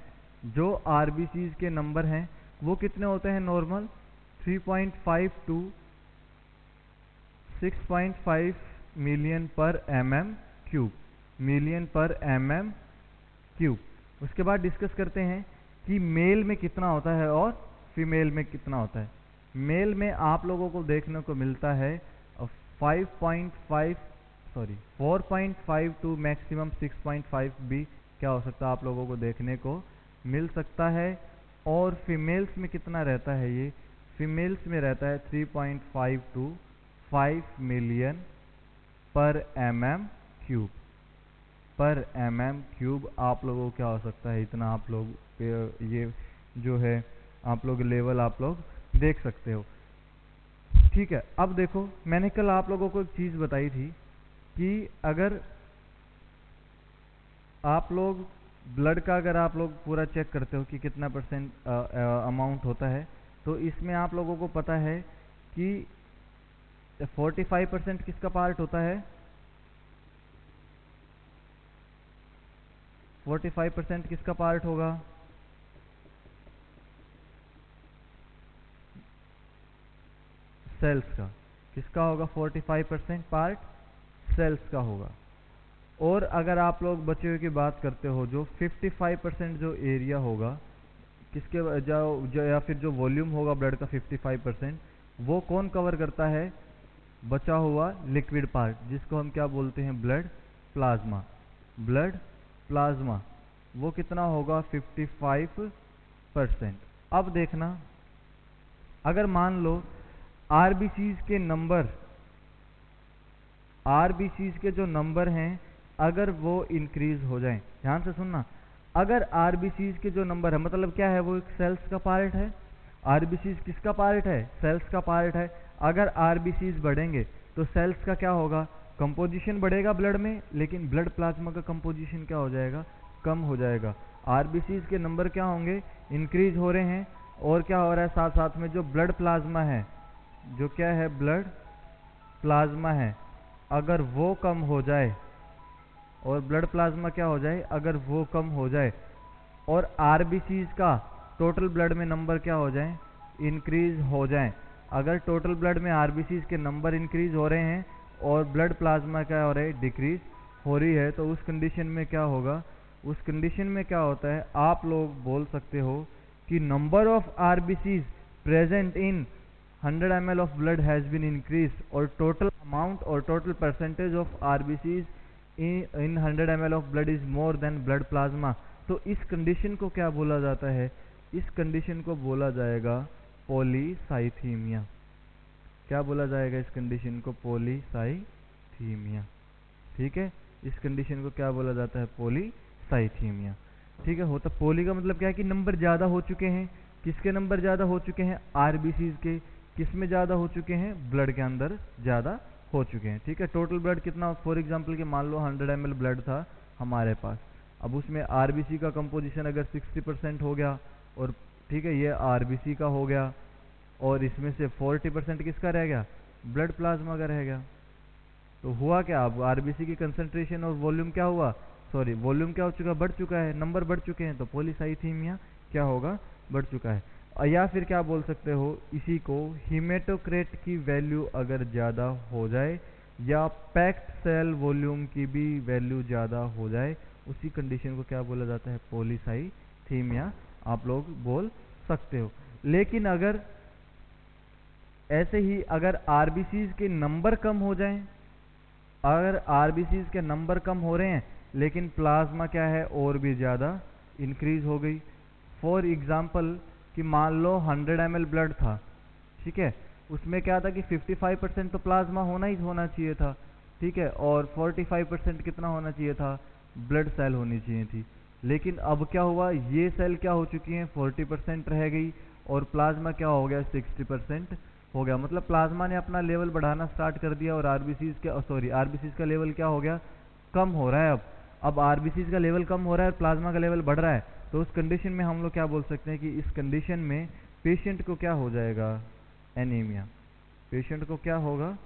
जो आरबीसीज के नंबर हैं वो कितने होते हैं, नॉर्मल 3.5 टू 6.5 मिलियन पर mm क्यूब, मिलियन पर mm क्यूब। उसके बाद डिस्कस करते हैं कि मेल में कितना होता है और फीमेल में कितना होता है। मेल में आप लोगों को देखने को मिलता है 4.5 टू मैक्सिमम 6.5 भी क्या हो सकता है, आप लोगों को देखने को मिल सकता है। और फीमेल्स में कितना रहता है, ये फीमेल्स में रहता है 3.5 टू 5 मिलियन पर mm क्यूब, पर mm क्यूब। आप लोगों को क्या हो सकता है, इतना आप लोग ये जो है आप लोग लेवल आप लोग देख सकते हो। ठीक है, अब देखो मैंने कल आप लोगों को एक चीज़ बताई थी कि अगर आप लोग ब्लड का अगर आप लोग पूरा चेक करते हो कि कितना परसेंट अमाउंट होता है, तो इसमें आप लोगों को पता है कि 45% किसका पार्ट होता है, 45% किसका पार्ट होगा, सेल्स का। किसका होगा, 45% पार्ट सेल्स का होगा। और अगर आप लोग बचे हुए की बात करते हो, जो 55% जो एरिया होगा किसके जो या फिर जो वॉल्यूम होगा ब्लड का 55%, वो कौन कवर करता है, बचा हुआ लिक्विड पार्ट, जिसको हम क्या बोलते हैं, ब्लड प्लाज्मा। ब्लड प्लाज्मा वो कितना होगा, 55%। अब देखना, अगर मान लो आरबीसीज के नंबर, आरबीसीज के जो नंबर हैं अगर वो इंक्रीज हो जाएं, ध्यान से सुनना, अगर आरबीसीज के जो नंबर है, मतलब क्या है, वो एक सेल्स का पार्ट है। आरबीसीज किसका पार्ट है, सेल्स का पार्ट है। अगर आरबीसीज बढ़ेंगे तो सेल्स का क्या होगा, कंपोजिशन बढ़ेगा ब्लड में, लेकिन ब्लड प्लाज्मा का कंपोजिशन क्या हो जाएगा, कम हो जाएगा। आरबीसीज के नंबर क्या होंगे, इंक्रीज हो रहे हैं। और क्या हो रहा है, साथ साथ में जो ब्लड प्लाज्मा है, जो क्या है, ब्लड प्लाज्मा है, अगर वो कम हो जाए, और ब्लड प्लाज्मा क्या हो जाए, अगर वो कम हो जाए, और आरबीसीज का टोटल ब्लड में नंबर क्या हो जाए, इंक्रीज हो जाए। अगर टोटल ब्लड में आरबीसीज के नंबर इंक्रीज हो रहे हैं और ब्लड प्लाज्मा क्या हो रहा है, डिक्रीज हो रही है, तो उस कंडीशन में क्या होगा, उस कंडीशन में क्या होता है, आप लोग बोल सकते हो कि number of RBCs present in 100 ml of blood has been increased, और total amount or total percentage of RBCs in 100 ml of blood is more than blood plasma। तो इस कंडीशन को क्या बोला जाता है, इस कंडीशन को बोला जाएगा पॉलीसाइथीमिया। क्या बोला जाएगा इस कंडीशन को? पॉलीसाइथीमिया। ठीक है, इस कंडीशन को क्या बोला जाता है? पॉलीसाइथीमिया। ठीक है, होता पोली का मतलब क्या है कि नंबर ज़्यादा हो चुके हैं। किसके नंबर ज़्यादा हो चुके हैं? आरबीसीज के। किस में ज़्यादा हो चुके हैं? ब्लड के अंदर ज़्यादा हो चुके हैं। ठीक है, टोटल ब्लड कितना, फॉर एग्जांपल कि मान लो 100 ml ब्लड था हमारे पास, अब उसमें आरबीसी का कंपोजिशन अगर 60% हो गया, और ठीक है ये आरबीसी का हो गया, और इसमें से 40% किसका रह गया? ब्लड प्लाज्मा का रह गया। तो हुआ क्या? अब आरबीसी की कंसंट्रेशन और वॉल्यूम क्या हुआ? सॉरी, वॉल्यूम क्या हो चुका? बढ़ चुका है, नंबर बढ़ चुके हैं, तो पॉलीसाइथीमिया क्या होगा? बढ़ चुका है। या फिर क्या बोल सकते हो इसी को, हीमेटोक्रेट की वैल्यू अगर ज़्यादा हो जाए या पैक्ड सेल वॉल्यूम की भी वैल्यू ज़्यादा हो जाए, उसी कंडीशन को क्या बोला जाता है? पॉलीसाइथीमिया आप लोग बोल सकते हो। लेकिन अगर ऐसे ही अगर आरबीसीज के नंबर कम हो जाएं, अगर आरबीसीज के नंबर कम हो रहे हैं लेकिन प्लाज्मा क्या है और भी ज़्यादा इंक्रीज हो गई, फॉर एग्जांपल कि मान लो 100 ml ब्लड था, ठीक है, उसमें क्या था कि 55% तो प्लाज्मा होना ही होना चाहिए था, ठीक है, और 45% कितना होना चाहिए था? ब्लड सेल होनी चाहिए थी। लेकिन अब क्या हुआ? ये सेल क्या हो चुकी हैं? 40% रह गई, और प्लाज्मा क्या हो गया? 60% हो गया। मतलब प्लाज्मा ने अपना लेवल बढ़ाना स्टार्ट कर दिया, और आरबीसीज का लेवल क्या हो गया? कम हो रहा है। अब आरबीसीज का लेवल कम हो रहा है और प्लाज्मा का लेवल बढ़ रहा है, तो उस कंडीशन में हम लोग क्या बोल सकते हैं कि इस कंडीशन में पेशेंट को क्या हो जाएगा? एनीमिया। पेशेंट को क्या होगा?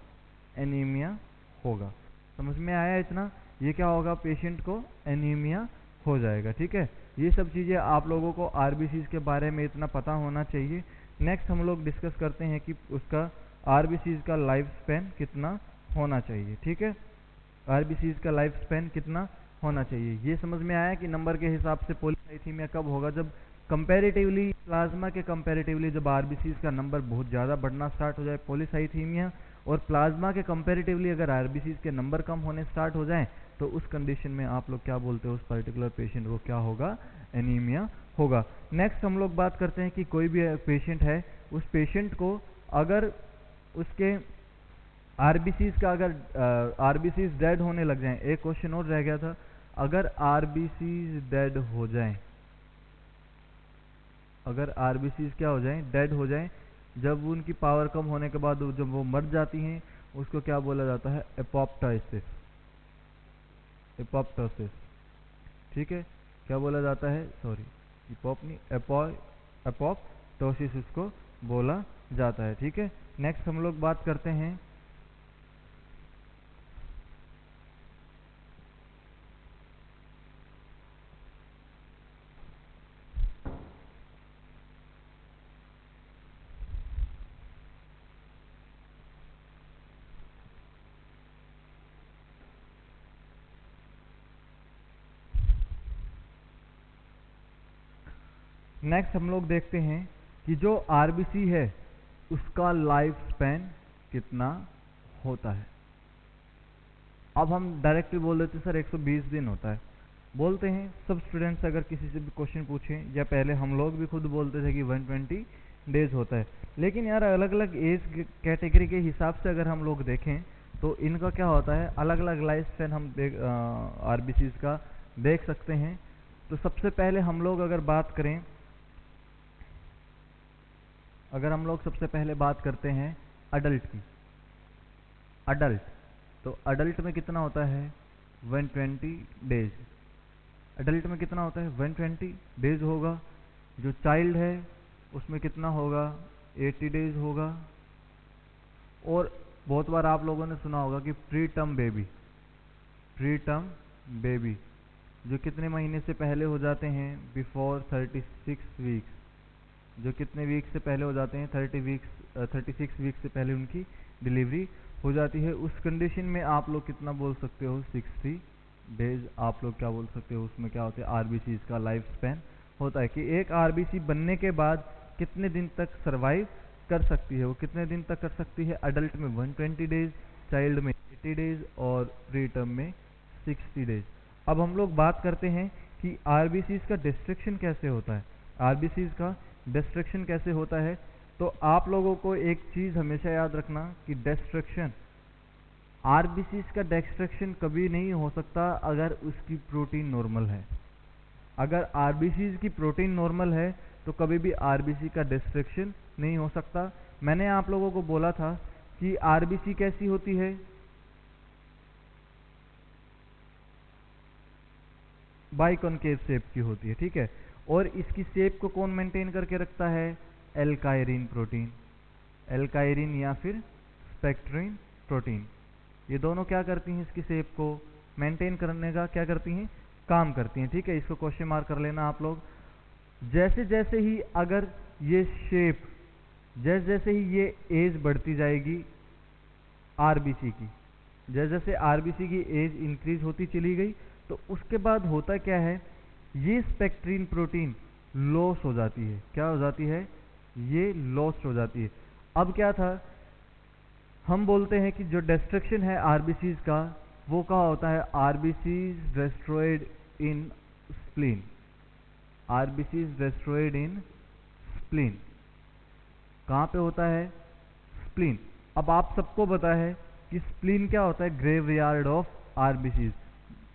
एनीमिया होगा। समझ में आया इतना? ये क्या होगा? पेशेंट को एनीमिया हो जाएगा। ठीक है, ये सब चीज़ें आप लोगों को आरबीसीज के बारे में इतना पता होना चाहिए। नेक्स्ट हम लोग डिस्कस करते हैं कि उसका आरबीसीज का लाइफ स्पैन कितना होना चाहिए। ठीक है, आरबीसीज का लाइफ स्पैन कितना होना चाहिए, ये समझ में आया कि नंबर के हिसाब से पॉलीसाइथीमिया कब होगा? जब कंपैरेटिवली प्लाज्मा के कंपैरेटिवली जब आरबीसीज का नंबर बहुत ज़्यादा बढ़ना स्टार्ट हो जाए पॉलीसाइथीमिया, और प्लाज्मा के कंपैरेटिवली अगर आरबीसीज के नंबर कम होने स्टार्ट हो जाएं, तो उस कंडीशन में आप लोग क्या बोलते हो? उस पर्टिकुलर पेशेंट को क्या होगा? एनीमिया होगा। नेक्स्ट हम लोग बात करते हैं कि कोई भी पेशेंट है, उस पेशेंट को अगर उसके आरबीसीज का अगर आरबीसीज डेड होने लग जाएं, एक क्वेश्चन और रह गया था, अगर आरबीसीज डेड हो जाएं, अगर आरबीसीज क्या हो जाएं? डेड हो जाएं, जब उनकी पावर कम होने के बाद जब वो मर जाती हैं, उसको क्या बोला जाता है? एपोप्टोसिस। एपोप्टोसिस, ठीक है, क्या बोला जाता है? सॉरी, एपोप नहीं, एपोप्टोसिस उसको बोला जाता है। ठीक है, नेक्स्ट हम लोग बात करते हैं नेक्स्ट हम लोग देखते हैं कि जो आरबीसी है उसका लाइफ स्पैन कितना होता है। अब हम डायरेक्टली बोल देते हैं सर 120 दिन होता है, बोलते हैं सब स्टूडेंट्स। अगर किसी से भी क्वेश्चन पूछें, या पहले हम लोग भी खुद बोलते थे कि 120 डेज होता है, लेकिन यार अलग अलग एज कैटेगरी के हिसाब से अगर हम लोग देखें तो इनका क्या होता है? अलग अलग लाइफ स्पैन हम आरबीसीज का देख सकते हैं। तो सबसे पहले हम लोग अगर बात करें, अगर हम लोग सबसे पहले बात करते हैं अडल्ट की, अडल्ट, तो अडल्ट में कितना होता है? 120 डेज। अडल्ट में कितना होता है? 120 डेज होगा। जो चाइल्ड है उसमें कितना होगा? 80 डेज होगा। और बहुत बार आप लोगों ने सुना होगा कि pre term baby, pre term baby जो कितने महीने से पहले हो जाते हैं? Before 36 weeks. जो कितने वीक से पहले हो जाते हैं? 36 वीक से पहले उनकी डिलीवरी हो जाती है। उस कंडीशन में आप लोग कितना बोल सकते हो? 60 डेज आप लोग क्या बोल सकते हो? उसमें क्या होता है? आरबीसी का लाइफ स्पैन होता है कि एक आरबीसी बनने के बाद कितने दिन तक सर्वाइव कर सकती है, वो कितने दिन तक कर सकती है? अडल्ट में 120 डेज, चाइल्ड में 80 डेज, और प्री टर्म में 60 डेज। अब हम लोग बात करते हैं कि आरबीसी का डिस्ट्रक्शन कैसे होता है। आरबीसी का डिस्ट्रक्शन कैसे होता है? तो आप लोगों को एक चीज हमेशा याद रखना कि डिस्ट्रक्शन, आरबीसीज का डिस्ट्रक्शन कभी नहीं हो सकता अगर उसकी प्रोटीन नॉर्मल है। अगर आरबीसीज की प्रोटीन नॉर्मल है तो कभी भी आरबीसी का डिस्ट्रक्शन नहीं हो सकता। मैंने आप लोगों को बोला था कि आरबीसी कैसी होती है, बाइकॉनकेव शेप की होती है, ठीक है। और इसकी शेप को कौन मेंटेन करके रखता है? एल्काइरिन प्रोटीन, एल्काइरिन या फिर स्पेक्ट्रिन प्रोटीन। ये दोनों क्या करती हैं? इसकी शेप को मेंटेन करने का क्या करती हैं? काम करती हैं, ठीक है। इसको क्वेश्चन मार्क कर लेना आप लोग। जैसे जैसे ही अगर ये शेप, जैसे जैसे ही ये एज बढ़ती जाएगी आरबीसी की, जैसे जैसे आरबीसी की एज इंक्रीज होती चली गई, तो उसके बाद होता क्या है, ये स्पेक्ट्रिन प्रोटीन लॉस हो जाती है। क्या हो जाती है? ये लॉस हो जाती है। अब क्या था, हम बोलते हैं कि जो डिस्ट्रक्शन है आरबीसीज का वो क्या होता है? RBCs destroyed in spleen, RBCs destroyed in spleen. कहाँ पे होता है? स्प्लीन। अब आप सबको पता है कि स्प्लीन क्या होता है? Graveyard of RBCs.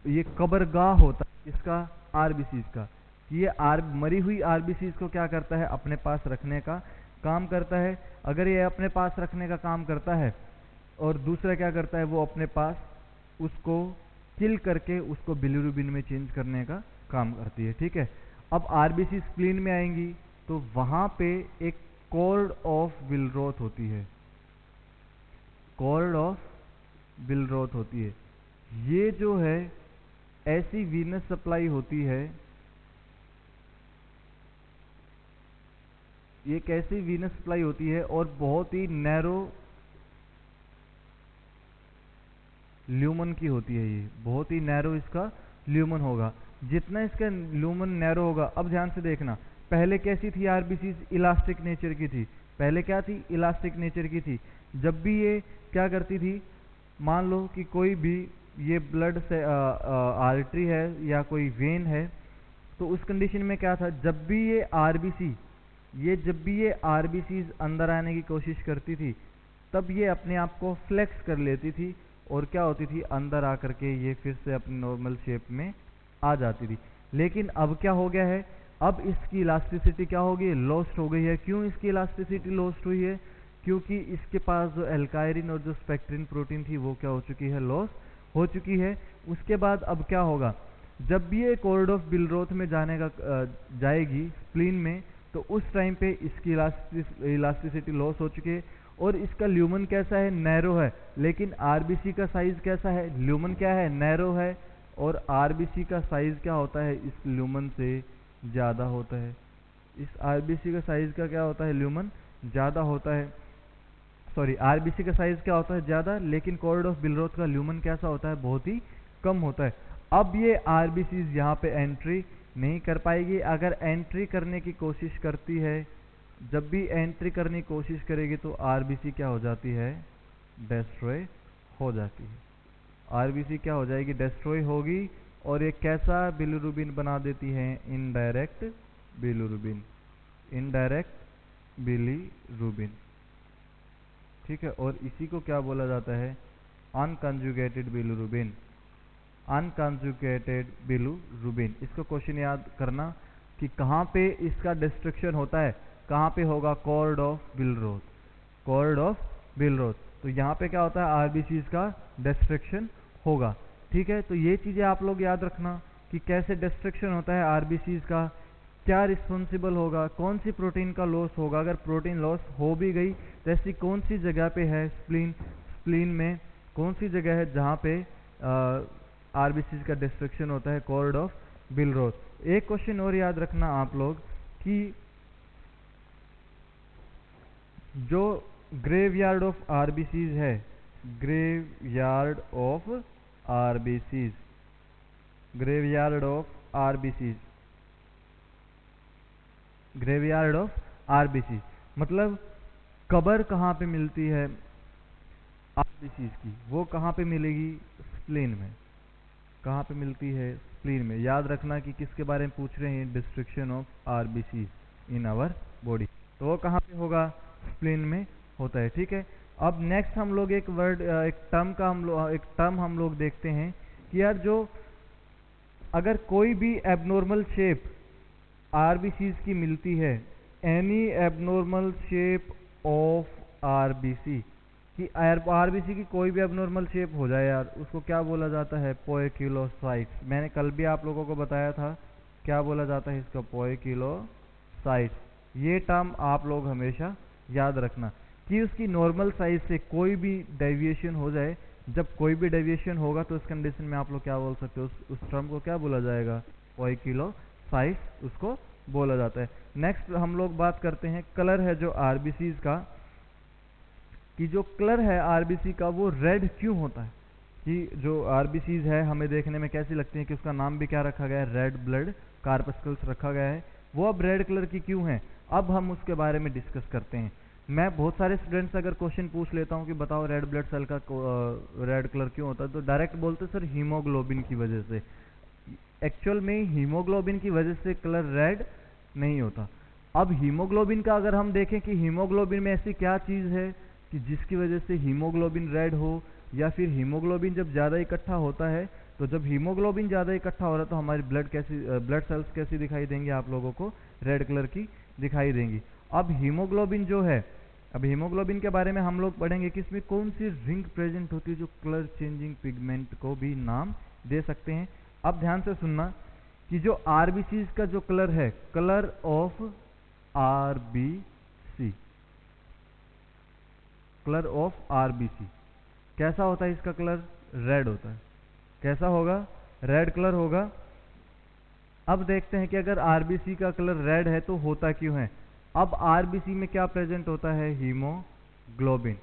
ये कब्रगाह होता है इसका, आरबीसीज का। ये मरी हुई आरबीसीज को क्या करता है? अपने पास रखने का काम करता है। अगर ये अपने पास रखने का काम करता है और दूसरा क्या करता है? वो अपने पास उसको किल करके उसको बिलिरुबिन में चेंज करने का काम करती है, ठीक है। अब आरबीसी स्प्लीन में आएंगी तो वहां पे एक कॉर्ड ऑफ विलरोथ होती है, कॉर्ड ऑफ विलरोथ होती है। ये जो है ऐसी वीनस सप्लाई होती है, ये कैसी वीनस सप्लाई होती है और बहुत ही नैरो ल्यूमन की होती है। ये बहुत ही नैरो इसका ल्यूमन होगा। जितना इसका ल्यूमन नैरो होगा, अब ध्यान से देखना, पहले कैसी थी आरबीसी? इलास्टिक नेचर की थी। पहले क्या थी? इलास्टिक नेचर की थी। जब भी ये क्या करती थी, मान लो कि कोई भी ये ब्लड से आर्टरी है या कोई वेन है, तो उस कंडीशन में क्या था, जब भी ये आरबीसी, जब भी ये आरबीसी अंदर आने की कोशिश करती थी, तब ये अपने आप को फ्लेक्स कर लेती थी और क्या होती थी, अंदर आकर के ये फिर से अपनी नॉर्मल शेप में आ जाती थी। लेकिन अब क्या हो गया है, अब इसकी इलास्टिसिटी क्या हो गई? लॉस्ट हो गई है। क्यों इसकी इलास्टिसिटी लॉस्ट हुई है? क्योंकि इसके पास जो एल्काइरिन और जो स्पेक्ट्रिन प्रोटीन थी वो क्या हो चुकी है? लॉस हो चुकी है। उसके बाद अब क्या होगा, जब भी ये कॉर्ड ऑफ विलरोथ में जाएगी स्प्लीन में, तो उस टाइम पे इसकी इलास्टिसिटी लॉस हो चुकी है और इसका ल्यूमन कैसा है? नैरो है। लेकिन आरबीसी का साइज कैसा है? ल्यूमन क्या है? नैरो है। और आरबीसी का साइज क्या होता है? इस ल्यूमन से ज्यादा होता है। इस आरबीसी का साइज का क्या होता है? ल्यूमन ज्यादा होता है। सॉरी, आरबीसी का साइज क्या होता है? ज्यादा, लेकिन कॉर्ड ऑफ विलरोथ का ल्यूमन कैसा होता है? बहुत ही कम होता है। अब ये आरबीसी यहाँ पे एंट्री नहीं कर पाएगी। अगर एंट्री करने की कोशिश करती है, जब भी एंट्री करने की कोशिश करेगी तो आरबीसी क्या हो जाती है? डिस्ट्रॉय हो जाती है। आरबीसी क्या हो जाएगी? डिस्ट्रॉय होगी। और ये कैसा बिलिरुबिन बना देती है? इनडायरेक्ट बिलिरुबिन, इनडायरेक्ट बिलिरुबिन, ठीक है। और इसी को क्या बोला जाता है? Unconjugated bilirubin, unconjugated bilirubin. इसको क्वेश्चन याद करना कि कहाँ पे इसका डिस्ट्रक्शन होता है, कहाँ पे होगा? Cord of Billroth, cord of Billroth. तो यहाँ पे क्या होता है? आरबीसी का डिस्ट्रक्शन होगा, ठीक है। तो ये चीजें आप लोग याद रखना कि कैसे डिस्ट्रक्शन होता है आरबीसी का, क्या रिस्पॉन्सिबल होगा, कौन सी प्रोटीन का लॉस होगा। अगर प्रोटीन लॉस हो भी गई तो ऐसी कौन सी जगह पे है स्प्लीन, स्प्लीन में कौन सी जगह है जहाँ पे आरबीसी का डिस्ट्रक्शन होता है? Cord of Billroth. एक क्वेश्चन और याद रखना आप लोग कि जो ग्रेवयार्ड ऑफ आरबीसीज है, graveyard of RBCs, graveyard of RBCs, graveyard of RBC मतलब कबर कहाँ पे मिलती है आरबीसीज की? वो कहाँ पे मिलेगी? स्प्लीन में। कहाँ पे मिलती है? स्प्लीन में। याद रखना कि किसके बारे में पूछ रहे हैं? Destruction of RBCs in our body. तो वो कहाँ पे होगा? स्प्लीन में होता है, ठीक है। अब नेक्स्ट हम लोग एक वर्ड एक टर्म हम लोग देखते हैं कि यार जो अगर कोई भी एबनॉर्मल शेप आरबीसीज की मिलती है, any abnormal shape of RBC, कि आरबीसी की कोई भी एबनॉर्मल शेप हो जाए यार, उसको क्या बोला जाता है? पोइकिलोसाइट्स। मैंने कल भी आप लोगों को बताया था क्या बोला जाता है इसका, पोइकिलोसाइट्स। ये टर्म आप लोग हमेशा याद रखना कि उसकी नॉर्मल साइज से कोई भी डेविएशन हो जाए, जब कोई भी डेविएशन होगा तो उस कंडीशन में आप लोग क्या बोल सकते हो, उस टर्म को क्या बोला जाएगा? पोइकिलोसाइट्स उसको बोला जाता है। नेक्स्ट हम लोग बात करते हैं कलर है जो आरबीसीज का, कि जो कलर है आरबीसी का वो रेड क्यों होता है, कि जो आरबीसीज है हमें देखने में कैसी लगती है, कि उसका नाम भी क्या रखा गया है? रेड ब्लड कार्पस्कल्स रखा गया है। वो अब रेड कलर की क्यों है, अब हम उसके बारे में डिस्कस करते हैं। मैं बहुत सारे स्टूडेंट्स से अगर क्वेश्चन पूछ लेता हूँ कि बताओ रेड ब्लड सेल का रेड कलर क्यों होता है, तो डायरेक्ट बोलते सर हीमोग्लोबिन की वजह से। एक्चुअल में हीमोग्लोबिन की वजह से कलर रेड नहीं होता। अब हीमोग्लोबिन का अगर हम देखें कि हीमोग्लोबिन में ऐसी क्या चीज़ है कि जिसकी वजह से हीमोग्लोबिन रेड हो, या फिर हीमोग्लोबिन जब ज़्यादा इकट्ठा होता है, तो जब हीमोग्लोबिन ज़्यादा इकट्ठा हो रहा है तो हमारी ब्लड सेल्स कैसी दिखाई देंगी आप लोगों को? रेड कलर की दिखाई देंगी। अब हीमोग्लोबिन जो है, अब हीमोग्लोबिन के बारे में हम लोग पढ़ेंगे कि इसमें कौन सी रिंग प्रेजेंट होती है जो कलर चेंजिंग पिगमेंट को भी नाम दे सकते हैं। अब ध्यान से सुनना कि जो आरबीसी का जो कलर है, colour of RBC, colour of RBC कैसा होता है? इसका कलर रेड होता है। कैसा होगा? रेड कलर होगा। अब देखते हैं कि अगर आरबीसी का कलर रेड है तो होता क्यों है। अब आरबीसी में क्या प्रेजेंट होता है? हीमोग्लोबिन।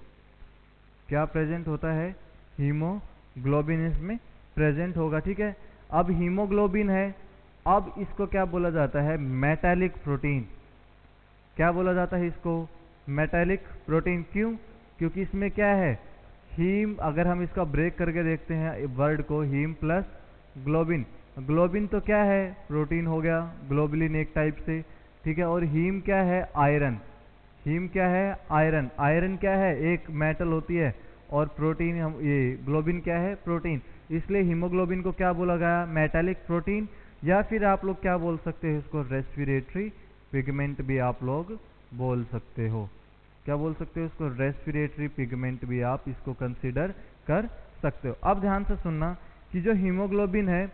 क्या प्रेजेंट होता है? हीमोग्लोबिन इसमें प्रेजेंट होगा, ठीक है। अब हीमोग्लोबिन है, अब इसको क्या बोला जाता है? Metallic protein. क्या बोला जाता है इसको? Metallic protein. क्यों? क्योंकि इसमें क्या है? हीम, अगर हम इसका ब्रेक करके देखते हैं वर्ड को, हीम प्लस ग्लोबिन। ग्लोबिन तो क्या है? प्रोटीन हो गया, ग्लोबुलिन एक टाइप से, ठीक है। और हीम क्या है? आयरन। हीम क्या है? आयरन। आयरन क्या है? एक मेटल होती है। और प्रोटीन, हम ये ग्लोबिन क्या है? प्रोटीन। इसलिए हीमोग्लोबिन को क्या बोला गया? Metallic protein. या फिर आप लोग क्या बोल सकते हैं इसको? रेस्पिरेटरी पिगमेंट भी आप लोग बोल सकते हो। क्या बोल सकते हो इसको? रेस्पिरेटरी पिगमेंट भी आप इसको कंसीडर कर सकते हो। अब ध्यान से सुनना कि जो हीमोग्लोबिन है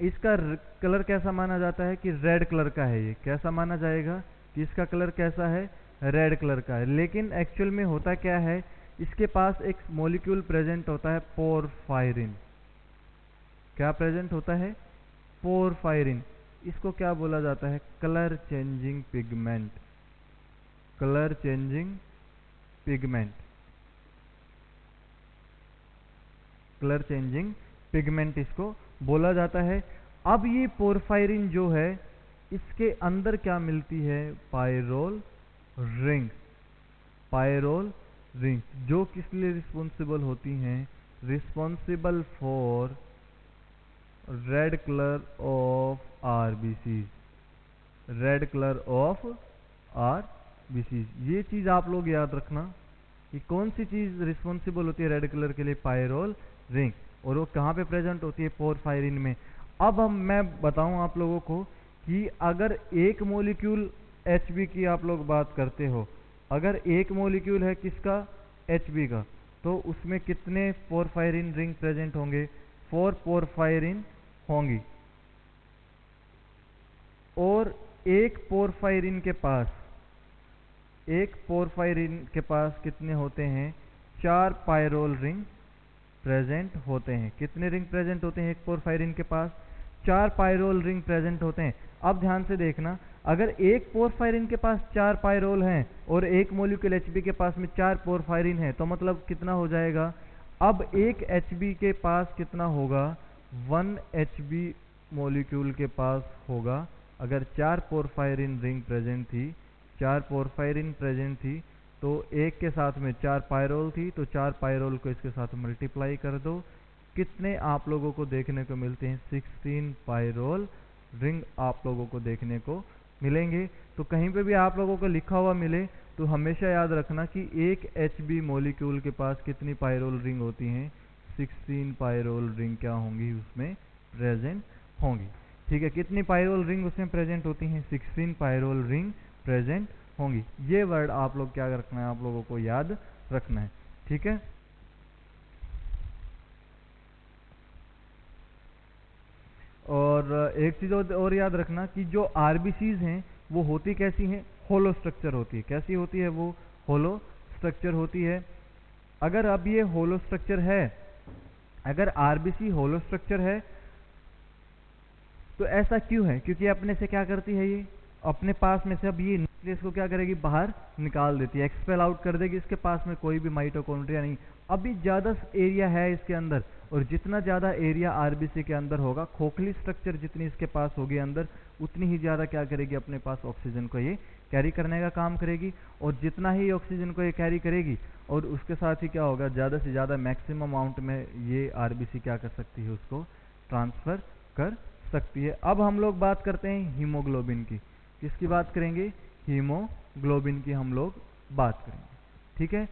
इसका कलर कैसा माना जाता है? कि रेड कलर का है। ये कैसा माना जाएगा कि इसका कलर कैसा है? रेड कलर का है। लेकिन एक्चुअल में होता क्या है, इसके पास एक मॉलिक्यूल प्रेजेंट होता है, पोरफायरिन। क्या प्रेजेंट होता है? पोरफायरिन। इसको क्या बोला जाता है? Colour changing pigment. Colour changing pigment. Colour changing pigment इसको बोला जाता है। अब ये पोरफायरिन जो है इसके अंदर क्या मिलती है? Pyrrole ring. पायरोल रिंग जो किस लिए रिस्पॉन्सिबल होती हैं? Responsible for red colour of RBC. Red colour of RBC, ये चीज आप लोग याद रखना कि कौन सी चीज रिस्पॉन्सिबल होती है रेड कलर के लिए? Pyrrole ring. और वो कहाँ पे प्रेजेंट होती है? पोरफायरिन में। अब मैं बताऊं आप लोगों को कि अगर एक मॉलिक्यूल Hb की आप लोग बात करते हो, अगर एक मॉलिक्यूल है किसका? Hb का, तो उसमें कितने पोरफायरिन रिंग प्रेजेंट होंगे? 4 पोरफायरिन होंगी। और एक पोरफायरिन के पास कितने होते हैं? 4 पायरोल रिंग प्रेजेंट होते हैं। कितने रिंग प्रेजेंट होते हैं एक पोरफायरिन के पास? 4 पायरोल रिंग प्रेजेंट होते हैं। अब ध्यान से देखना, अगर एक पोरफायरिन के पास 4 पायरोल हैं और एक मॉलिक्यूल Hb के पास में 4 पोरफायरिन है, तो मतलब कितना हो जाएगा? अब एक Hb के पास कितना होगा? 1 Hb मॉलिक्यूल के पास होगा। अगर 4 पोरफायरिन रिंग प्रेजेंट थी, 4 पोरफायरिन प्रेजेंट थी, तो एक के साथ में 4 पायरोल थी, तो 4 पायरोल को इसके साथ मल्टीप्लाई कर दो। कितने आप लोगों को देखने को मिलते हैं? 16 पायरोल रिंग आप लोगों को देखने को मिलेंगे, तो कहीं पे भी आप लोगों को लिखा हुआ मिले तो हमेशा याद रखना कि एक Hb मॉलिक्यूल के पास कितनी पायरोल रिंग होती हैं, 16 पायरोल रिंग क्या होंगी उसमें प्रेजेंट होंगी। ठीक है, कितनी पायरोल रिंग उसमें प्रेजेंट होती हैं, 16 पायरोल रिंग प्रेजेंट होंगी। ये वर्ड आप लोग क्या रखना है, आप लोगों को याद रखना है। ठीक है, और एक चीज और याद रखना कि जो आरबीसीज हैं वो होती कैसी हैं, होलो स्ट्रक्चर होती है। कैसी होती है वो, होलो स्ट्रक्चर होती है। अगर अब ये होलो स्ट्रक्चर है, अगर आरबीसी होलो स्ट्रक्चर है तो ऐसा क्यों है, क्योंकि अपने से क्या करती है, ये अपने पास में से अब ये न्यूक्लियस को क्या करेगी, बाहर निकाल देती है, एक्सपेल आउट कर देगी। इसके पास में कोई भी माइटोकॉन्ड्रिया नहीं, अभी ज़्यादा एरिया है इसके अंदर, और जितना ज़्यादा एरिया आरबीसी के अंदर होगा, खोखली स्ट्रक्चर जितनी इसके पास होगी अंदर, उतनी ही ज़्यादा क्या करेगी, अपने पास ऑक्सीजन को ये कैरी करने का काम करेगी। और जितना ही ऑक्सीजन को ये कैरी करेगी, और उसके साथ ही क्या होगा, ज़्यादा से ज़्यादा मैक्सिमम अमाउंट में ये आरबीसी क्या कर सकती है, उसको ट्रांसफ़र कर सकती है। अब हम लोग बात करते हैं हीमोग्लोबिन की। किसकी बात करेंगे, हीमोग्लोबिन की हम लोग बात करेंगे। ठीक है,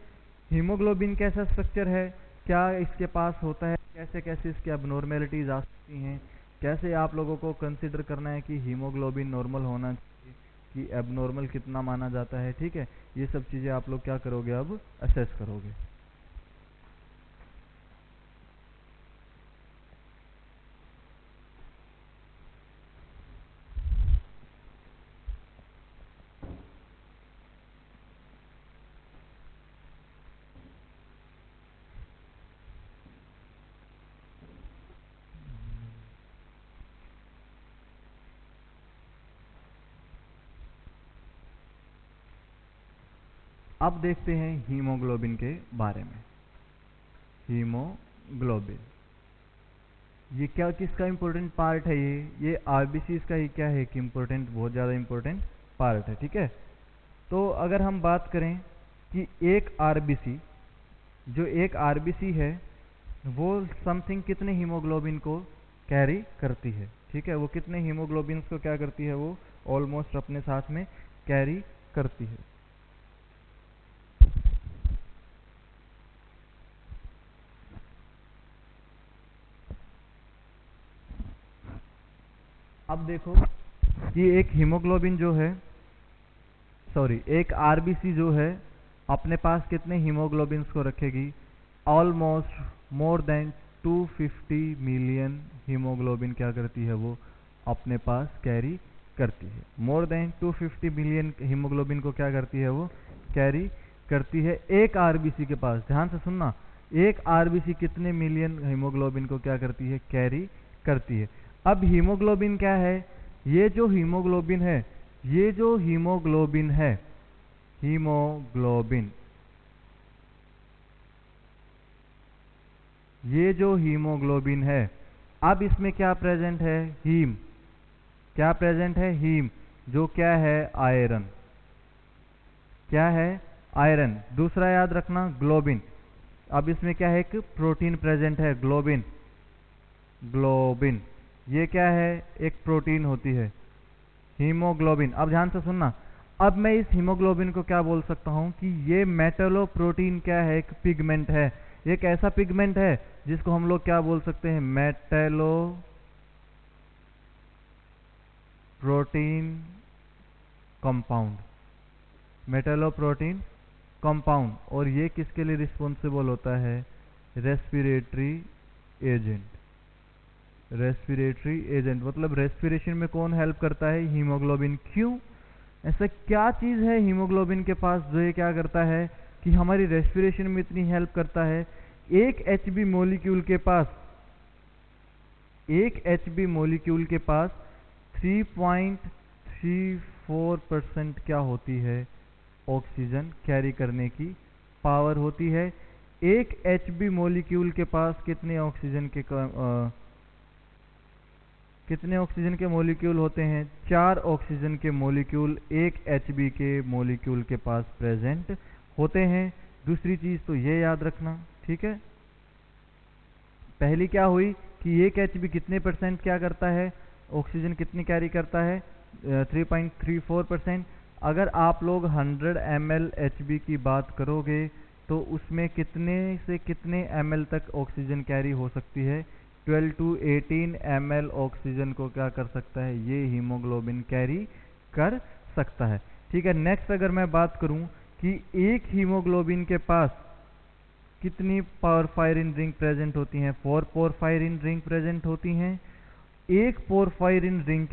हीमोग्लोबिन कैसा स्ट्रक्चर है, क्या इसके पास होता है, कैसे कैसे इसकी एबनॉर्मेलिटीज आ सकती हैं, कैसे आप लोगों को कंसिडर करना है कि हीमोग्लोबिन नॉर्मल होना चाहिए कि एबनॉर्मल कितना माना जाता है। ठीक है, ये सब चीज़ें आप लोग क्या करोगे, अब असेस करोगे। अब देखते हैं हीमोग्लोबिन के बारे में। हीमोग्लोबिन ये क्या, किसका इंपॉर्टेंट पार्ट है, ये आरबीसी का ही क्या है कि इंपॉर्टेंट, बहुत ज़्यादा इंपॉर्टेंट पार्ट है। ठीक है, तो अगर हम बात करें कि एक आरबीसी, जो एक आरबीसी है वो समथिंग कितने हीमोग्लोबिन को कैरी करती है। ठीक है, वो कितने हीमोग्लोबिन को क्या करती है, वो ऑलमोस्ट अपने साथ में कैरी करती है। अब देखो कि एक हीमोग्लोबिन जो है, सॉरी एक आरबीसी जो है, अपने पास कितने हीमोग्लोबिन्स को रखेगी, almost more than 250 million haemoglobin क्या करती है, वो अपने पास कैरी करती है। मोर देन 250 मिलियन हीमोग्लोबिन को क्या करती है, वो कैरी करती है एक आरबीसी के पास। ध्यान से सुनना, एक आरबीसी कितने मिलियन हीमोग्लोबिन को क्या करती है, कैरी करती है। अब हीमोग्लोबिन क्या है, ये जो हीमोग्लोबिन है, ये जो हीमोग्लोबिन है, हीमोग्लोबिन, ये जो हीमोग्लोबिन है, अब इसमें क्या प्रेजेंट है, हीम, क्या प्रेजेंट है, हीम, जो क्या है, आयरन, क्या है, आयरन। दूसरा याद रखना ग्लोबिन, अब इसमें क्या है, एक प्रोटीन प्रेजेंट है, ग्लोबिन, ग्लोबिन ये क्या है, एक प्रोटीन होती है, हीमोग्लोबिन। अब ध्यान से सुनना, अब मैं इस हीमोग्लोबिन को क्या बोल सकता हूं कि ये मेटलोप्रोटीन क्या है, एक पिगमेंट है, एक ऐसा पिगमेंट है जिसको हम लोग क्या बोल सकते हैं, मेटलो प्रोटीन कंपाउंड, मेटलोप्रोटीन कंपाउंड। और ये किसके लिए रिस्पॉन्सिबल होता है, रेस्पिरेटरी एजेंट, रेस्पिरेटरी एजेंट मतलब रेस्पिरेशन में कौन हेल्प करता है, हीमोग्लोबिन। क्यों, ऐसा क्या चीज़ है हीमोग्लोबिन के पास जो ये क्या करता है कि हमारी रेस्पिरेशन में इतनी हेल्प करता है। एक एचबी मॉलिक्यूल के पास, एक एचबी मॉलिक्यूल के पास 3.34% क्या होती है, ऑक्सीजन कैरी करने की पावर होती है। एक एचबी मॉलिक्यूल के पास कितने ऑक्सीजन के कितने ऑक्सीजन के मॉलिक्यूल होते हैं, 4 ऑक्सीजन के मॉलिक्यूल एक एचबी के मॉलिक्यूल के पास प्रेजेंट होते हैं। दूसरी चीज तो ये याद रखना, ठीक है, पहली क्या हुई कि एक एचबी कितने परसेंट क्या करता है, ऑक्सीजन कितनी कैरी करता है, 3.34%। अगर आप लोग 100 ml HB की बात करोगे तो उसमें कितने से कितने ml तक ऑक्सीजन कैरी हो सकती है? 12 to 18 ml ऑक्सीजन को क्या कर सकता है? ये हीमोग्लोबिन कैरी कर सकता है। ठीक है, नेक्स्ट अगर मैं बात करूं कि एक हीमोग्लोबिन के पास कितनी पोरफायरिन रिंग प्रेजेंट होती हैं? 4 पोरफायरिन रिंग प्रेजेंट होती हैं। एक पोरफायरिन रिंग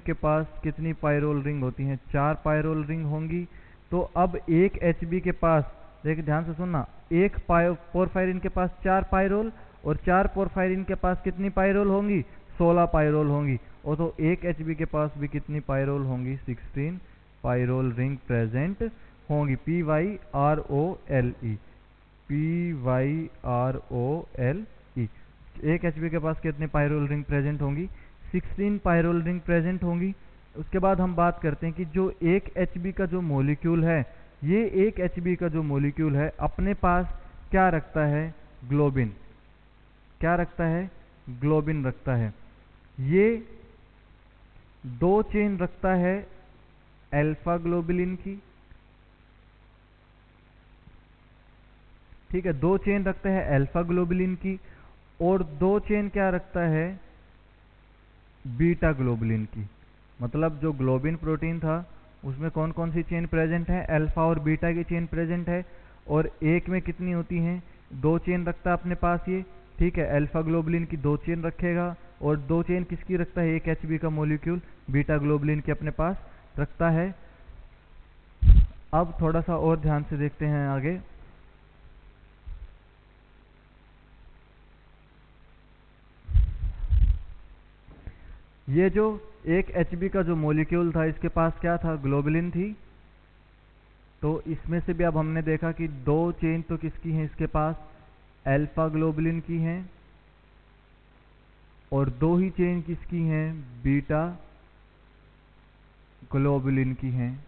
के पास कितनी पायरोल रिंग होती हैं? 4 पायरोल रिंग होंगी। तो अब एक HB के पास, देख ध्यान से सुनना, एक पोरफायरिन के पास 4 पायरोल और 4 पोरफायरिन के पास कितनी पायरोल होंगी? 16 पायरोल होंगी। और तो एक HB के पास भी कितनी पायरोल होंगी? 16 पायरोल रिंग प्रेजेंट होंगी। PYROLE, PYROLE। एक HB के पास कितनी पायरोल रिंग प्रेजेंट होंगी? 16 पायरोल रिंग प्रेजेंट होंगी। उसके बाद हम बात करते हैं कि जो एक HB का जो मॉलिक्यूल है, ये एक HB का जो मॉलिक्यूल है अपने पास क्या रखता है? ग्लोबिन। क्या रखता है? ग्लोबिन रखता है। ये 2 चेन रखता है अल्फा ग्लोबुलिन की। ठीक है, 2 चेन रखता है अल्फा ग्लोबुलिन की और 2 चेन क्या रखता है? बीटा ग्लोबुलिन की। मतलब जो ग्लोबिन प्रोटीन था उसमें कौन कौन सी चेन प्रेजेंट है? अल्फा और बीटा की चेन प्रेजेंट है। और एक में कितनी होती हैं? 2 चेन रखता है अपने पास ये। ठीक है, अल्फा ग्लोबुलिन की 2 चेन रखेगा और 2 चेन किसकी रखता है? एक HB का मॉलिक्यूल बीटा ग्लोबुलिन की अपने पास रखता है। अब थोड़ा सा और ध्यान से देखते हैं आगे। ये जो एक HB का जो मॉलिक्यूल था इसके पास क्या था? ग्लोबुलिन थी। तो इसमें से भी अब हमने देखा कि 2 चेन तो किसकी हैं इसके पास? अल्फा ग्लोबुलिन की हैं। और 2 ही चेन किसकी हैं? बीटा ग्लोबुलिन की हैं।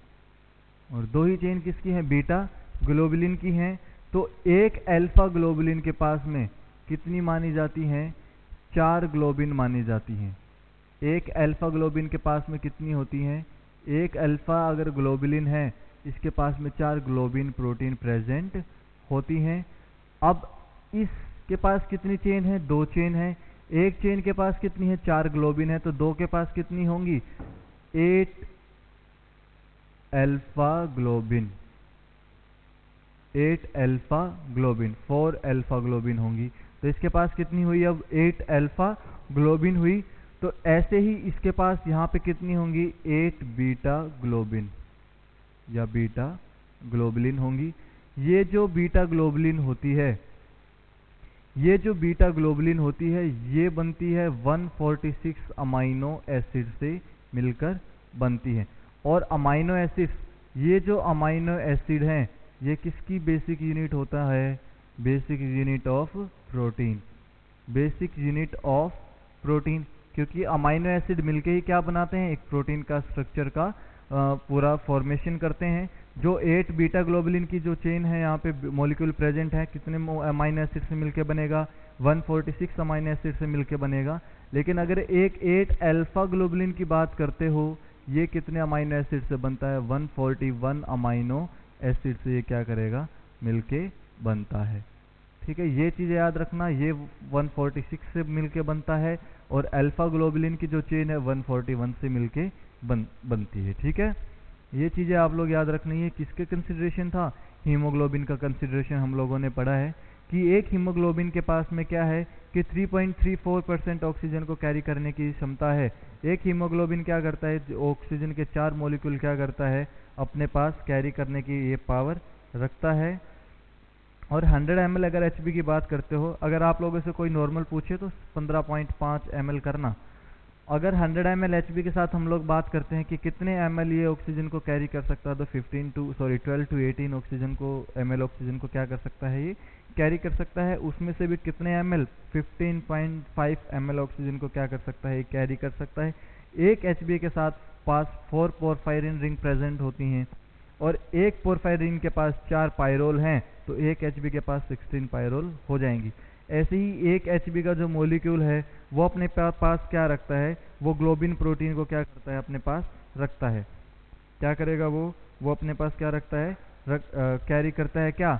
और 2 ही चेन किसकी हैं? बीटा ग्लोबुलिन की हैं। तो एक अल्फा ग्लोबुलिन के पास में कितनी मानी जाती हैं? 4 ग्लोबिन मानी जाती हैं। एक अल्फा ग्लोबिन के पास में कितनी होती हैं? एक अल्फा अगर ग्लोबुलिन है इसके पास में 4 ग्लोबिन प्रोटीन प्रेजेंट होती हैं। अब इसके पास कितनी चेन है? 2 चेन है। एक चेन के पास कितनी है? 4 ग्लोबिन है। तो 2 के पास कितनी होंगी? 8 alpha globin. 8 alpha globin, 4 alpha globin होंगी। तो इसके पास कितनी हुई? अब 8 अल्फा ग्लोबिन हुई। तो ऐसे ही इसके पास यहाँ पे कितनी होंगी? 8 बीटा ग्लोबिन या बीटा ग्लोबुलिन होंगी। ये जो बीटा ग्लोबुलिन होती है, ये जो बीटा ग्लोबुलिन होती है ये बनती है 146 अमाइनो एसिड से मिलकर बनती है। और अमाइनो एसिड्स, ये जो अमाइनो एसिड हैं ये किसकी बेसिक यूनिट होता है? Basic unit of protein. Basic unit of protein, क्योंकि अमाइनो एसिड मिलके ही क्या बनाते हैं? एक प्रोटीन का स्ट्रक्चर का पूरा फॉर्मेशन करते हैं। जो 8 बीटा ग्लोबुलिन की जो चेन है यहाँ पे मॉलिक्यूल प्रेजेंट है, कितने अमाइनो एसिड से मिलके बनेगा? 146 अमाइनो एसिड से मिलके बनेगा। लेकिन अगर एक 8 अल्फा ग्लोबुलिन की बात करते हो, ये कितने अमाइनो एसिड से बनता है? 141 अमाइनो एसिड से ये क्या करेगा? मिलके बनता है। ठीक है, ये चीज़ें याद रखना। ये 146 से मिलके बनता है और अल्फा ग्लोबुलिन की जो चेन है 141 से मिलके बनती है। ठीक है, ये चीज़ें आप लोग याद रखनी है। किसके कंसिडरेशन था? हीमोग्लोबिन का कंसिडरेशन हम लोगों ने पढ़ा है कि एक हीमोग्लोबिन के पास में क्या है कि 3.34% ऑक्सीजन को कैरी करने की क्षमता है। एक हीमोग्लोबिन क्या करता है? ऑक्सीजन के 4 मॉलिक्यूल क्या करता है? अपने पास कैरी करने की ये पावर रखता है। और 100 ml अगर HB की बात करते हो, अगर आप लोगों से कोई नॉर्मल पूछे तो 15.5 ml करना। अगर 100 ml HB के साथ हम लोग बात करते हैं कि कितने ml ये ऑक्सीजन को कैरी कर सकता है, तो 12 to 18 ऑक्सीजन को ml ऑक्सीजन को क्या कर सकता है? ये कैरी कर सकता है। उसमें से भी कितने ml? 15.5 ml ऑक्सीजन को क्या कर सकता है? कैरी कर सकता है। एक HB के साथ पास 4 पोरफायरिन रिंग प्रेजेंट होती हैं और एक पोरफायरिन के पास 4 पायरोल हैं, तो एक HB के पास 16 पायरोल हो जाएंगी। ऐसे ही एक एचबी का जो मॉलिक्यूल है वो अपने पास क्या रखता है, वो ग्लोबिन प्रोटीन को क्या करता है, अपने पास रखता है। क्या करेगा वो अपने पास क्या रखता है, कैरी करता है, क्या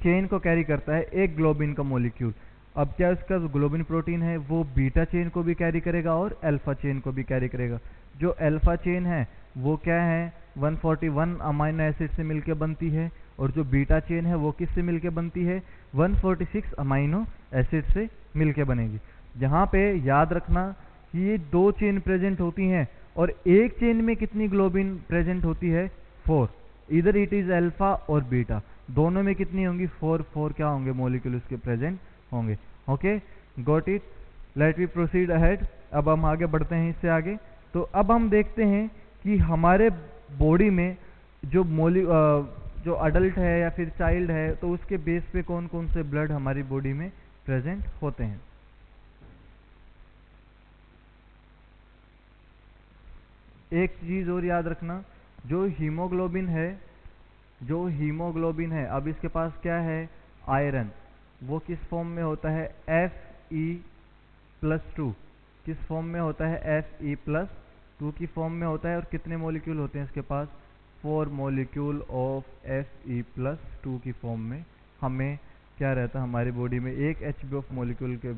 चेन को कैरी करता है, एक ग्लोबिन का मॉलिक्यूल। अब क्या इसका जो ग्लोबिन प्रोटीन है वो बीटा चेन को भी कैरी करेगा और अल्फा चेन को भी कैरी करेगा। जो अल्फा चेन है वो क्या है, 141 अमाइनो एसिड से मिलकर बनती है, और जो बीटा चेन है वो किससे मिलकर बनती है, 146 अमाइनो एसिड से मिलकर बनेगी। यहाँ पे याद रखना कि ये दो चेन प्रेजेंट होती हैं और एक चेन में कितनी ग्लोबिन प्रेजेंट होती है, 4। इधर इट इज अल्फा और बीटा, दोनों में कितनी होंगी, 4 क्या होंगे, मॉलिक्यूल उसके प्रेजेंट होंगे। Okay, got it, let we proceed ahead. अब हम आगे बढ़ते हैं इससे आगे। तो अब हम देखते हैं कि हमारे बॉडी में जो अडल्ट है या फिर चाइल्ड है, तो उसके बेस पे कौन कौन से ब्लड हमारी बॉडी में प्रेजेंट होते हैं। एक चीज और याद रखना, जो हीमोग्लोबिन है, अब इसके पास क्या है, आयरन, वो किस फॉर्म में होता है, Fe+2। किस फॉर्म में होता है, Fe+2 की फॉर्म में होता है। और कितने मॉलिक्यूल होते हैं इसके पास, 4 मॉलिक्यूल ऑफ Fe+2 की फॉर्म में हमें क्या रहता है, हमारी बॉडी में एक एचबी ऑफ मॉलिक्यूल के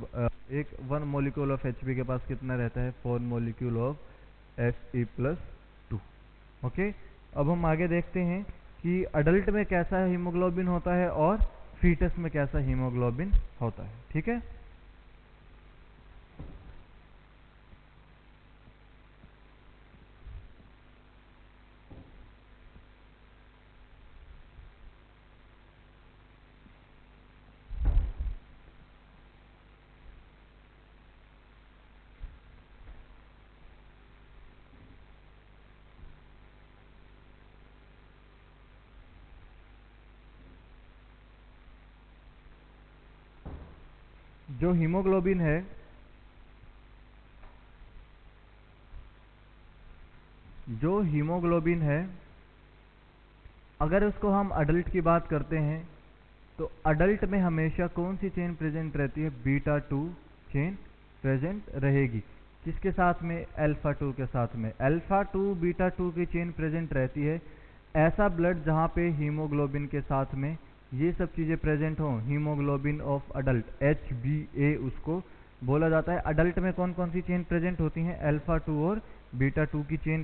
एक 1 मॉलिक्यूल ऑफ एचबी के पास कितना रहता है, 4 मॉलिक्यूल ऑफ Fe+2। ओके, अब हम आगे देखते हैं कि अडल्ट में कैसा हीमोग्लोबिन होता है और फीटस में कैसा हीमोग्लोबिन होता है। ठीक है, जो हीमोग्लोबिन है, अगर उसको हम अडल्ट की बात करते हैं तो अडल्ट में हमेशा कौन सी चेन प्रेजेंट रहती है, β2 चेन प्रेजेंट रहेगी। किसके साथ में, α2 के साथ में, α2 β2 की चेन प्रेजेंट रहती है। ऐसा ब्लड जहाँ पे हीमोग्लोबिन के साथ में ये सब चीज़ें प्रेजेंट हों, हीमोग्लोबिन ऑफ अडल्ट, HbA उसको बोला जाता है। अडल्ट में कौन कौन सी चेन प्रेजेंट होती हैं, α2 और β2 की चेन